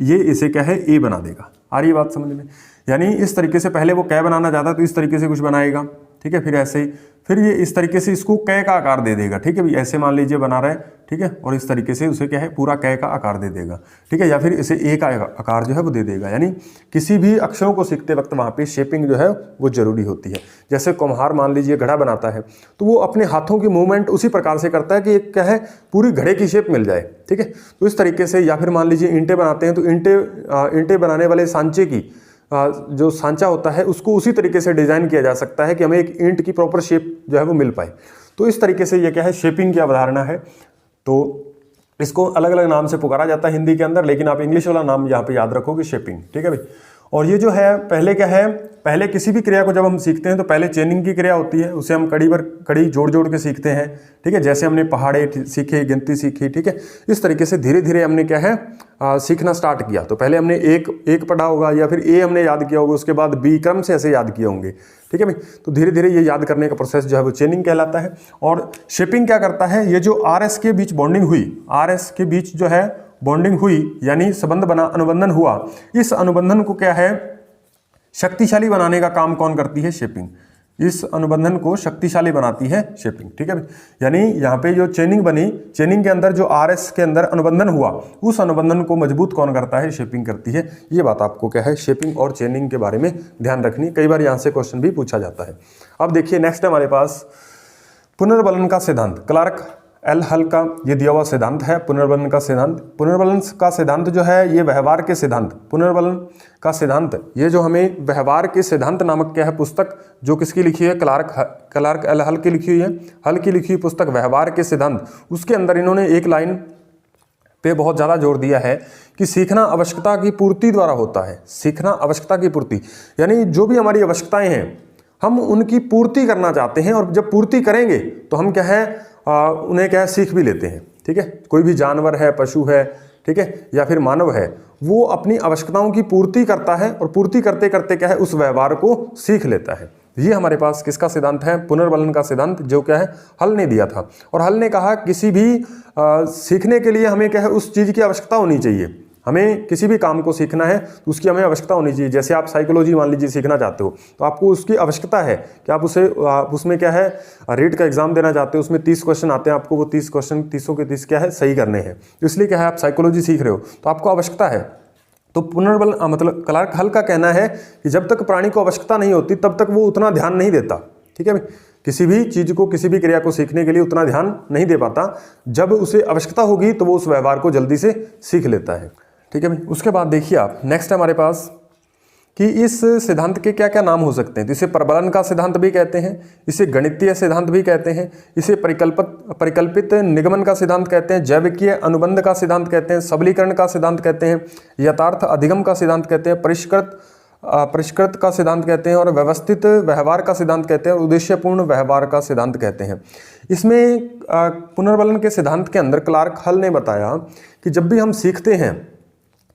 ये इसे क्या है, ए बना देगा। आ रही बात समझ में? यानी इस तरीके से पहले वो कै बनाना चाहता है तो इस तरीके से कुछ बनाएगा, ठीक है, फिर ऐसे ही, फिर ये इस तरीके से इसको कै का आकार दे देगा, ठीक है भाई, ऐसे मान लीजिए बना रहा है, ठीक है, और इस तरीके से उसे क्या है, पूरा कै का आकार दे देगा, ठीक है, या फिर इसे ए का आकार जो है वो दे देगा। यानी किसी भी अक्षरों को सीखते वक्त वहाँ पे शेपिंग जो है वो जरूरी होती है। जैसे कुम्हार मान लीजिए घड़ा बनाता है तो वो अपने हाथों की मूवमेंट उसी प्रकार से करता है कि एक क्या है, पूरी घड़े की शेप मिल जाए, ठीक है, तो इस तरीके से। या फिर मान लीजिए ईंटें बनाते हैं तो ईंटें बनाने वाले सांचे की जो सांचा होता है उसको उसी तरीके से डिज़ाइन किया जा सकता है कि हमें एक ईंट की प्रॉपर शेप जो है वो मिल पाए। तो इस तरीके से ये क्या है, शेपिंग की अवधारणा है। तो इसको अलग अलग नाम से पुकारा जाता है हिंदी के अंदर, लेकिन आप इंग्लिश वाला नाम यहाँ पे याद रखोगे, शेपिंग, ठीक है भाई। और ये जो है, पहले क्या है, पहले किसी भी क्रिया को जब हम सीखते हैं तो पहले चेनिंग की क्रिया होती है, उसे हम कड़ी पर कड़ी जोड़ जोड़ के सीखते हैं, ठीक है। जैसे हमने पहाड़े सीखे, गिनती सीखी, ठीक है, इस तरीके से धीरे धीरे हमने क्या है सीखना स्टार्ट किया। तो पहले हमने एक पढ़ा होगा, या फिर ए हमने याद किया होगा, उसके बाद बी, क्रम से ऐसे याद किए होंगे, ठीक है भाई। तो धीरे धीरे ये याद करने का प्रोसेस जो है वो चेनिंग कहलाता है। और शेपिंग क्या करता है, ये जो आर एस के बीच बॉन्डिंग हुई, आर एस के बीच जो है बॉन्डिंग हुई, यानी संबंध बना, अनुबंधन हुआ, इस अनुबंधन को क्या है, शक्तिशाली बनाने का काम कौन करती है, शेपिंग। इस अनुबंधन को शक्तिशाली बनाती है शेपिंग, ठीक है भाई। यानी यहाँ पे जो चेनिंग बनी, चेनिंग के अंदर जो आरएस के अंदर अनुबंधन हुआ, उस अनुबंधन को मजबूत कौन करता है, शेपिंग करती है। ये बात आपको क्या है, शेपिंग और चेनिंग के बारे में ध्यान रखनी, कई बार यहाँ से क्वेश्चन भी पूछा जाता है। अब देखिए नेक्स्ट हमारे पास पुनर्बलन का सिद्धांत, क्लार्क एल हल का ये दिया हुआ सिद्धांत है पुनर्बलन का सिद्धांत। पुनर्बलन का सिद्धांत जो है ये व्यवहार के सिद्धांत, पुनर्बलन का सिद्धांत, ये जो हमें व्यवहार के सिद्धांत नामक क्या है पुस्तक, जो किसकी लिखी है, क्लार्क एल हल की लिखी हुई है, हल की लिखी हुई पुस्तक व्यवहार के सिद्धांत। उसके अंदर इन्होंने एक लाइन पे बहुत ज़्यादा जोर दिया है कि सीखना आवश्यकता की पूर्ति द्वारा होता है। सीखना आवश्यकता की पूर्ति, यानी जो भी हमारी आवश्यकताएं हैं हम उनकी पूर्ति करना चाहते हैं, और जब पूर्ति करेंगे तो हम क्या है उन्हें क्या है सीख भी लेते हैं, ठीक है। कोई भी जानवर है, पशु है, ठीक है, या फिर मानव है, वो अपनी आवश्यकताओं की पूर्ति करता है, और पूर्ति करते करते क्या है उस व्यवहार को सीख लेता है। ये हमारे पास किसका सिद्धांत है, पुनर्बलन का सिद्धांत, जो क्या है हल ने दिया था। और हल ने कहा किसी भी सीखने के लिए हमें क्या है उस चीज़ की आवश्यकता होनी चाहिए। हमें किसी भी काम को सीखना है तो उसकी हमें आवश्यकता होनी चाहिए। जैसे आप साइकोलॉजी मान लीजिए सीखना चाहते हो, तो आपको उसकी आवश्यकता है कि आप उसमें क्या है रीट का एग्जाम देना चाहते हो, उसमें 30 क्वेश्चन आते हैं, आपको वो 30 क्वेश्चन 30 के 30 क्या है सही करने हैं। इसलिए क्या है आप साइकोलॉजी सीख रहे हो तो आपको आवश्यकता है। तो पुनर्बल मतलब क्लार्क हल का कहना है कि जब तक प्राणी को आवश्यकता नहीं होती तब तक वो उतना ध्यान नहीं देता, ठीक है भाई। किसी भी चीज़ को, किसी भी क्रिया को सीखने के लिए उतना ध्यान नहीं दे पाता। जब उसे आवश्यकता होगी तो वो उस व्यवहार को जल्दी से सीख लेता है, ठीक है भाई। उसके बाद देखिए आप नेक्स्ट हमारे पास कि इस सिद्धांत के क्या क्या नाम हो सकते हैं। तो इसे प्रबलन का सिद्धांत भी कहते हैं, इसे गणितीय सिद्धांत भी कहते हैं, इसे परिकल्पित निगमन का सिद्धांत कहते हैं, जैविकीय अनुबंध का सिद्धांत कहते हैं, सबलीकरण का सिद्धांत कहते हैं, यथार्थ अधिगम का सिद्धांत कहते हैं, परिष्कृत का सिद्धांत कहते हैं, और व्यवस्थित व्यवहार का सिद्धांत कहते हैं, और उद्देश्यपूर्ण व्यवहार का सिद्धांत कहते हैं। इसमें पुनर्बलन के सिद्धांत के अंदर क्लार्क हल ने बताया कि जब भी हम सीखते हैं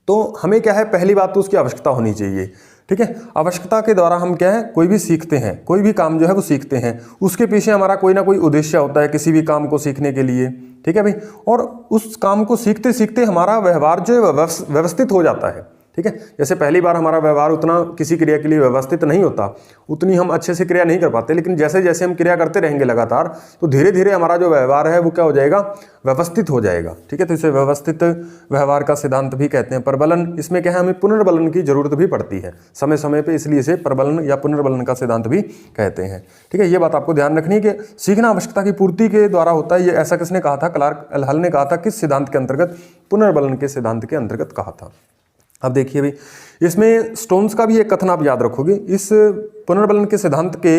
तो हमें क्या है, पहली बात तो उसकी आवश्यकता होनी चाहिए, ठीक है। आवश्यकता के द्वारा हम क्या है कोई भी सीखते हैं, कोई भी काम जो है वो सीखते हैं, उसके पीछे हमारा कोई ना कोई उद्देश्य होता है किसी भी काम को सीखने के लिए, ठीक है भाई। और उस काम को सीखते सीखते हमारा व्यवहार जो है व्यवस्थित हो जाता है, ठीक है। जैसे पहली बार हमारा व्यवहार उतना किसी क्रिया के लिए व्यवस्थित नहीं होता, उतनी हम अच्छे से क्रिया नहीं कर पाते, लेकिन जैसे जैसे हम क्रिया करते रहेंगे लगातार तो धीरे धीरे हमारा जो व्यवहार है वो क्या हो जाएगा, व्यवस्थित हो जाएगा, ठीक है। तो इसे व्यवस्थित व्यवहार का सिद्धांत भी कहते हैं। प्रबलन, इसमें क्या है हमें पुनर्बलन की जरूरत भी पड़ती है समय समय पर, इसलिए इसे प्रबलन या पुनर्बलन का सिद्धांत भी कहते हैं, ठीक है। ये बात आपको ध्यान रखनी है कि सीखना आवश्यकता की पूर्ति के द्वारा होता है। ये ऐसा किसने कहा था, क्लार्क एल हल ने कहा था। किस सिद्धांत के अंतर्गत, पुनर्बलन के सिद्धांत के अंतर्गत कहा था। अब देखिए भाई इसमें स्टोन्स का भी एक कथन आप याद रखोगे। इस पुनर्बलन के सिद्धांत के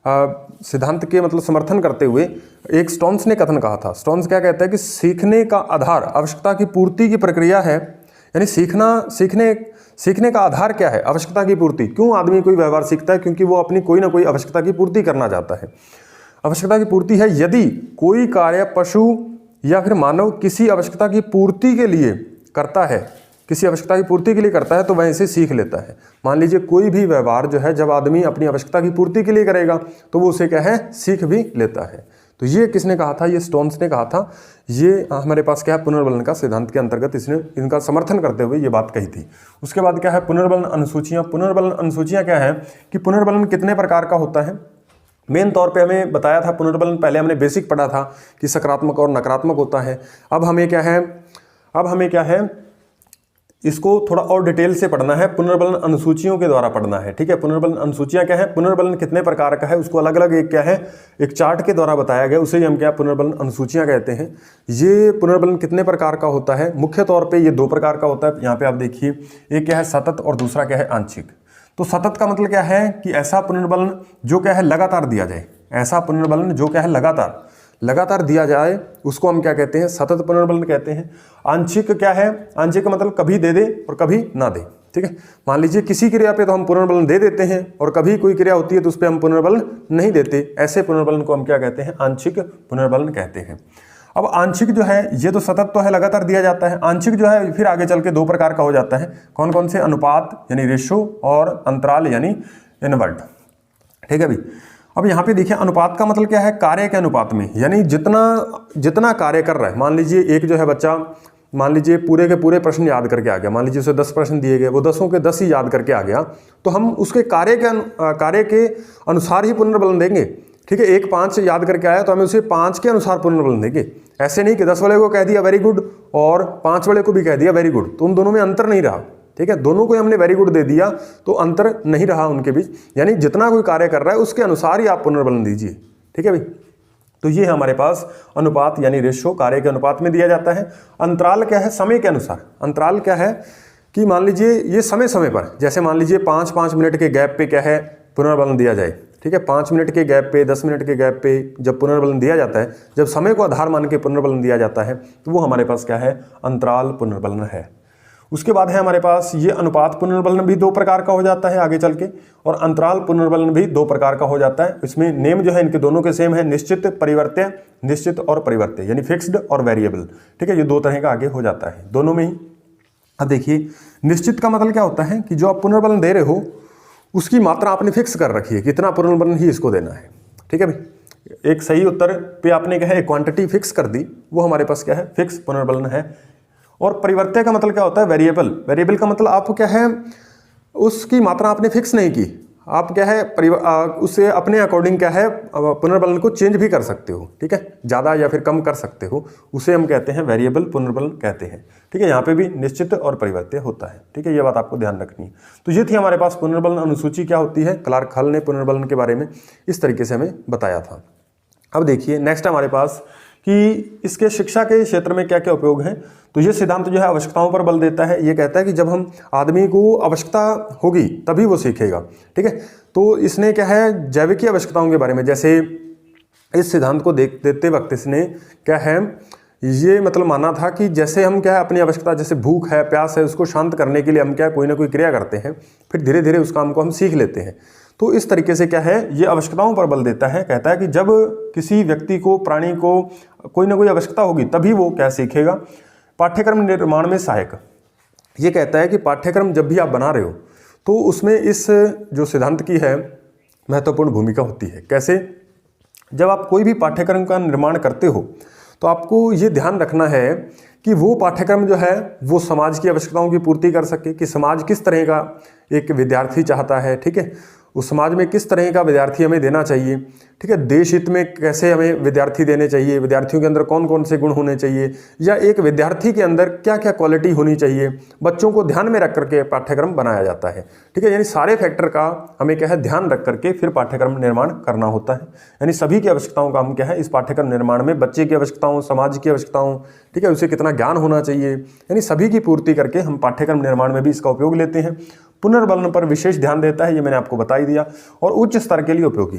सिद्धांत के मतलब समर्थन करते हुए एक स्टोन्स ने कथन कहा था। स्टोन्स क्या कहता है कि सीखने का आधार आवश्यकता की पूर्ति की प्रक्रिया है, यानी सीखने का आधार क्या है? आवश्यकता की पूर्ति। क्यों आदमी कोई व्यवहार सीखता है? क्योंकि वो अपनी कोई ना कोई आवश्यकता की पूर्ति करना चाहता है। आवश्यकता की पूर्ति है, यदि कोई कार्य पशु या फिर मानव किसी आवश्यकता की पूर्ति के लिए करता है, किसी आवश्यकता की पूर्ति के लिए करता है तो वह इसे सीख लेता है। मान लीजिए कोई भी व्यवहार जो है जब आदमी अपनी आवश्यकता की पूर्ति के लिए करेगा तो वो उसे क्या है? सीख भी लेता है। तो ये किसने कहा था? ये स्टोन्स ने कहा था। ये हमारे पास क्या है? पुनर्बलन का सिद्धांत के अंतर्गत इसने इनका समर्थन करते हुए ये बात कही थी। उसके बाद क्या है? पुनर्बलन अनुसूचियाँ। पुनर्बलन अनुसूचियाँ क्या है कि पुनर्बलन कितने प्रकार का होता है? मेन तौर पे हमें बताया था पुनर्बलन, पहले हमने बेसिक पढ़ा था कि सकारात्मक और नकारात्मक होता है। अब हमें क्या है इसको थोड़ा और डिटेल से पढ़ना है, पुनर्बलन अनुसूचियों के द्वारा पढ़ना है। ठीक है, पुनर्बलन अनुसूचियां क्या है? पुनर्बलन कितने प्रकार का है उसको अलग अलग एक क्या है? एक चार्ट के द्वारा बताया गया, उसे हम क्या पुनर्बलन अनुसूचियां कहते हैं। ये पुनर्बलन कितने प्रकार का होता है? मुख्य तौर पे ये 2 प्रकार का होता है। यहाँ पे आप देखिए, एक क्या है सतत और दूसरा क्या है आंशिक। तो सतत का मतलब क्या है कि ऐसा पुनर्बलन जो क्या है लगातार दिया जाए, ऐसा पुनर्बलन जो क्या है लगातार दिया जाए उसको हम क्या कहते हैं? सतत पुनर्बलन कहते हैं। आंशिक क्या है? आंशिक का मतलब कभी दे दे और कभी ना दे। ठीक है, मान लीजिए किसी क्रिया पे तो हम पुनर्बलन दे देते हैं और कभी कोई क्रिया होती है तो उस पर हम पुनर्बलन नहीं देते, ऐसे पुनर्बलन को हम क्या कहते हैं? आंशिक पुनर्बलन कहते हैं। अब आंशिक जो है ये तो सतत तो है, लगातार दिया जाता है। आंशिक जो है फिर आगे चल के 2 प्रकार का हो जाता है। कौन कौन से? अनुपात यानी रेशो और अंतराल यानी इनवर्ट। ठीक है भाई, अब यहाँ पे देखिए अनुपात का मतलब क्या है? कार्य के अनुपात में, यानी जितना कार्य कर रहा है। मान लीजिए एक जो है बच्चा, मान लीजिए पूरे के पूरे प्रश्न याद करके आ गया, मान लीजिए उसे 10 प्रश्न दिए गए, वो 10 के 10 ही याद करके आ गया, तो हम उसके कार्य के अनुसार ही पुनर्बलन देंगे। ठीक है, एक 5 याद करके आया तो हमें उसे 5 के अनुसार पुनर्बलन देंगे। ऐसे नहीं कि 10 वाले को कह दिया वेरी गुड और 5 वाले को भी कह दिया वेरी गुड, तो उन दोनों में अंतर नहीं रहा। ठीक है, दोनों को हमने वेरी गुड दे दिया तो अंतर नहीं रहा उनके बीच, यानी जितना कोई कार्य कर रहा है उसके अनुसार ही आप पुनर्बलन दीजिए। ठीक है भाई, तो ये हमारे पास अनुपात यानी रेशो कार्य के अनुपात में दिया जाता है। अंतराल क्या है? समय के अनुसार। अंतराल क्या है कि मान लीजिए ये समय समय पर, जैसे मान लीजिए 5-5 मिनट के गैप पे क्या है पुनर्बलन दिया जाए। ठीक है, 5 मिनट के गैप पे, 10 मिनट के गैप पे जब पुनर्बलन दिया जाता है, जब समय को आधार मान के पुनर्बलन दिया जाता है तो वो हमारे पास क्या है? अंतराल पुनर्बलन है। उसके बाद है हमारे पास ये अनुपात पुनर्बलन भी 2 प्रकार का हो जाता है आगे चल के, और अंतराल पुनर्बलन भी 2 प्रकार का हो जाता है। इसमें नेम जो है इनके दोनों के सेम है, निश्चित परिवर्त्य, निश्चित और परिवर्त्य यानी फिक्स्ड और वेरिएबल। ठीक है, ये 2 तरह का आगे हो जाता है दोनों में ही। अब देखिए निश्चित का मतलब क्या होता है कि जो आप पुनर्बलन दे रहे हो उसकी मात्रा आपने फिक्स कर रखी है, कितना पुनर्बलन ही इसको देना है। ठीक है भाई, एक सही उत्तर पे आपने क्या है क्वांटिटी फिक्स कर दी, वो हमारे पास क्या है? फिक्स पुनर्बलन है। और परिवर्त्य का मतलब क्या होता है? वेरिएबल। वेरिएबल का मतलब आपको क्या है? उसकी मात्रा आपने फिक्स नहीं की, आप क्या है उससे अपने अकॉर्डिंग क्या है पुनर्बलन को चेंज भी कर सकते हो। ठीक है, ज़्यादा या फिर कम कर सकते हो, उसे हम कहते हैं वेरिएबल पुनर्बलन कहते हैं। ठीक है, यहाँ पे भी निश्चित और परिवर्त्य होता है। ठीक है, ये बात आपको ध्यान रखनी है। तो ये थी हमारे पास पुनर्बलन अनुसूची क्या होती है। क्लार्क हॉल ने पुनर्बलन के बारे में इस तरीके से हमें बताया था। अब देखिए नेक्स्ट हमारे पास कि इसके शिक्षा के क्षेत्र में क्या क्या उपयोग हैं। तो ये सिद्धांत जो है आवश्यकताओं पर बल देता है। ये कहता है कि जब हम आदमी को आवश्यकता होगी तभी वो सीखेगा। ठीक है, तो इसने क्या है जैविकी आवश्यकताओं के बारे में, जैसे इस सिद्धांत को देते वक्त इसने क्या है ये मतलब माना था कि जैसे हम क्या है अपनी आवश्यकता, जैसे भूख है, प्यास है, उसको शांत करने के लिए हम क्या कोई ना कोई क्रिया करते हैं, फिर धीरे धीरे उस काम को हम सीख लेते हैं। तो इस तरीके से क्या है ये आवश्यकताओं पर बल देता है। कहता है कि जब किसी व्यक्ति को, प्राणी को कोई ना कोई आवश्यकता होगी तभी वो क्या सीखेगा। पाठ्यक्रम निर्माण में सहायक, ये कहता है कि पाठ्यक्रम जब भी आप बना रहे हो तो उसमें इस जो सिद्धांत की है महत्वपूर्ण भूमिका होती है। कैसे? जब आप कोई भी पाठ्यक्रम का निर्माण करते हो तो आपको ये ध्यान रखना है कि वो पाठ्यक्रम जो है वो समाज की आवश्यकताओं की पूर्ति कर सके, कि समाज किस तरह का एक विद्यार्थी चाहता है। ठीक है, उस समाज में किस तरह का विद्यार्थी हमें देना चाहिए। ठीक है, देश हित में कैसे हमें विद्यार्थी देने चाहिए, विद्यार्थियों के अंदर कौन कौन से गुण होने चाहिए, या एक विद्यार्थी के अंदर क्या क्या क्वालिटी होनी चाहिए, बच्चों को ध्यान में रख करके पाठ्यक्रम बनाया जाता है। ठीक है, यानी सारे फैक्टर का हमें क्या है ध्यान रख करके फिर पाठ्यक्रम निर्माण करना होता है। यानी सभी की आवश्यकताओं का हम क्या है इस पाठ्यक्रम निर्माण में, बच्चे की आवश्यकताओं, समाज की आवश्यकताओं, ठीक है, उसे कितना ज्ञान होना चाहिए, यानी सभी की पूर्ति करके हम पाठ्यक्रम निर्माण में भी इसका उपयोग लेते हैं। पुनर्बलन पर विशेष ध्यान देता है, ये मैंने आपको बता ही दिया। और उच्च स्तर के लिए उपयोगी,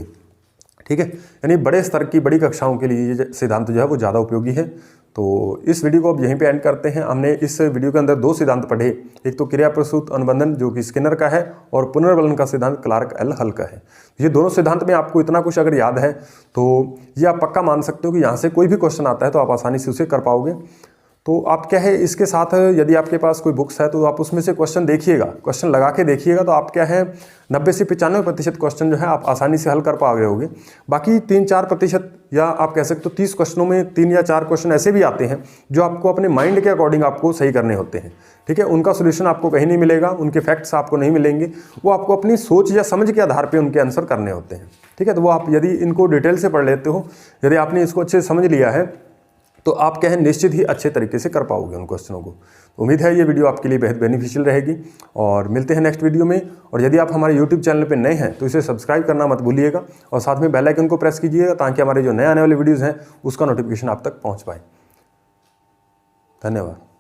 ठीक है। यानी बड़े स्तर की बड़ी कक्षाओं के लिए ये सिद्धांत जो है वो ज़्यादा उपयोगी है। तो इस वीडियो को अब यहीं पे एंड करते हैं। हमने इस वीडियो के अंदर 2 सिद्धांत पढ़े, एक तो क्रिया प्रसूत अनुबंधन जो कि स्किनर का है, और पुनर्वलन का सिद्धांत क्लार्क एल हल का है। ये दोनों सिद्धांत में आपको इतना कुछ अगर याद है तो ये आप पक्का मान सकते हो कि यहाँ से कोई भी क्वेश्चन आता है तो आप आसानी से उसे कर पाओगे। तो आप क्या है, इसके साथ यदि आपके पास कोई बुक्स है तो आप उसमें से क्वेश्चन देखिएगा, क्वेश्चन लगा के देखिएगा, तो आप क्या है 90 से 95% क्वेश्चन जो है आप आसानी से हल कर पा रहे होगे। बाकी 3-4% या आप कह सकते हो 30 क्वेश्चनों में 3 या 4 क्वेश्चन ऐसे भी आते हैं जो आपको अपने माइंड के अकॉर्डिंग आपको सही करने होते हैं। ठीक है, उनका सोल्यूशन आपको कहीं नहीं मिलेगा, उनके फैक्ट्स आपको नहीं मिलेंगे, वो आपको अपनी सोच या समझ के आधार पर उनके आंसर करने होते हैं। ठीक है, तो वो आप यदि इनको डिटेल से पढ़ लेते हो, यदि आपने इसको अच्छे से समझ लिया है तो आप क्या है निश्चित ही अच्छे तरीके से कर पाओगे उन क्वेश्चनों को। तो उम्मीद है ये वीडियो आपके लिए बेहद बेनिफिशियल रहेगी, और मिलते हैं नेक्स्ट वीडियो में। और यदि आप हमारे यूट्यूब चैनल पर नए हैं तो इसे सब्सक्राइब करना मत भूलिएगा, और साथ में बेल आइकन को प्रेस कीजिएगा ताकि हमारे जो नए आने वाले वीडियोज़ हैं उसका नोटिफिकेशन आप तक पहुँच पाए। धन्यवाद।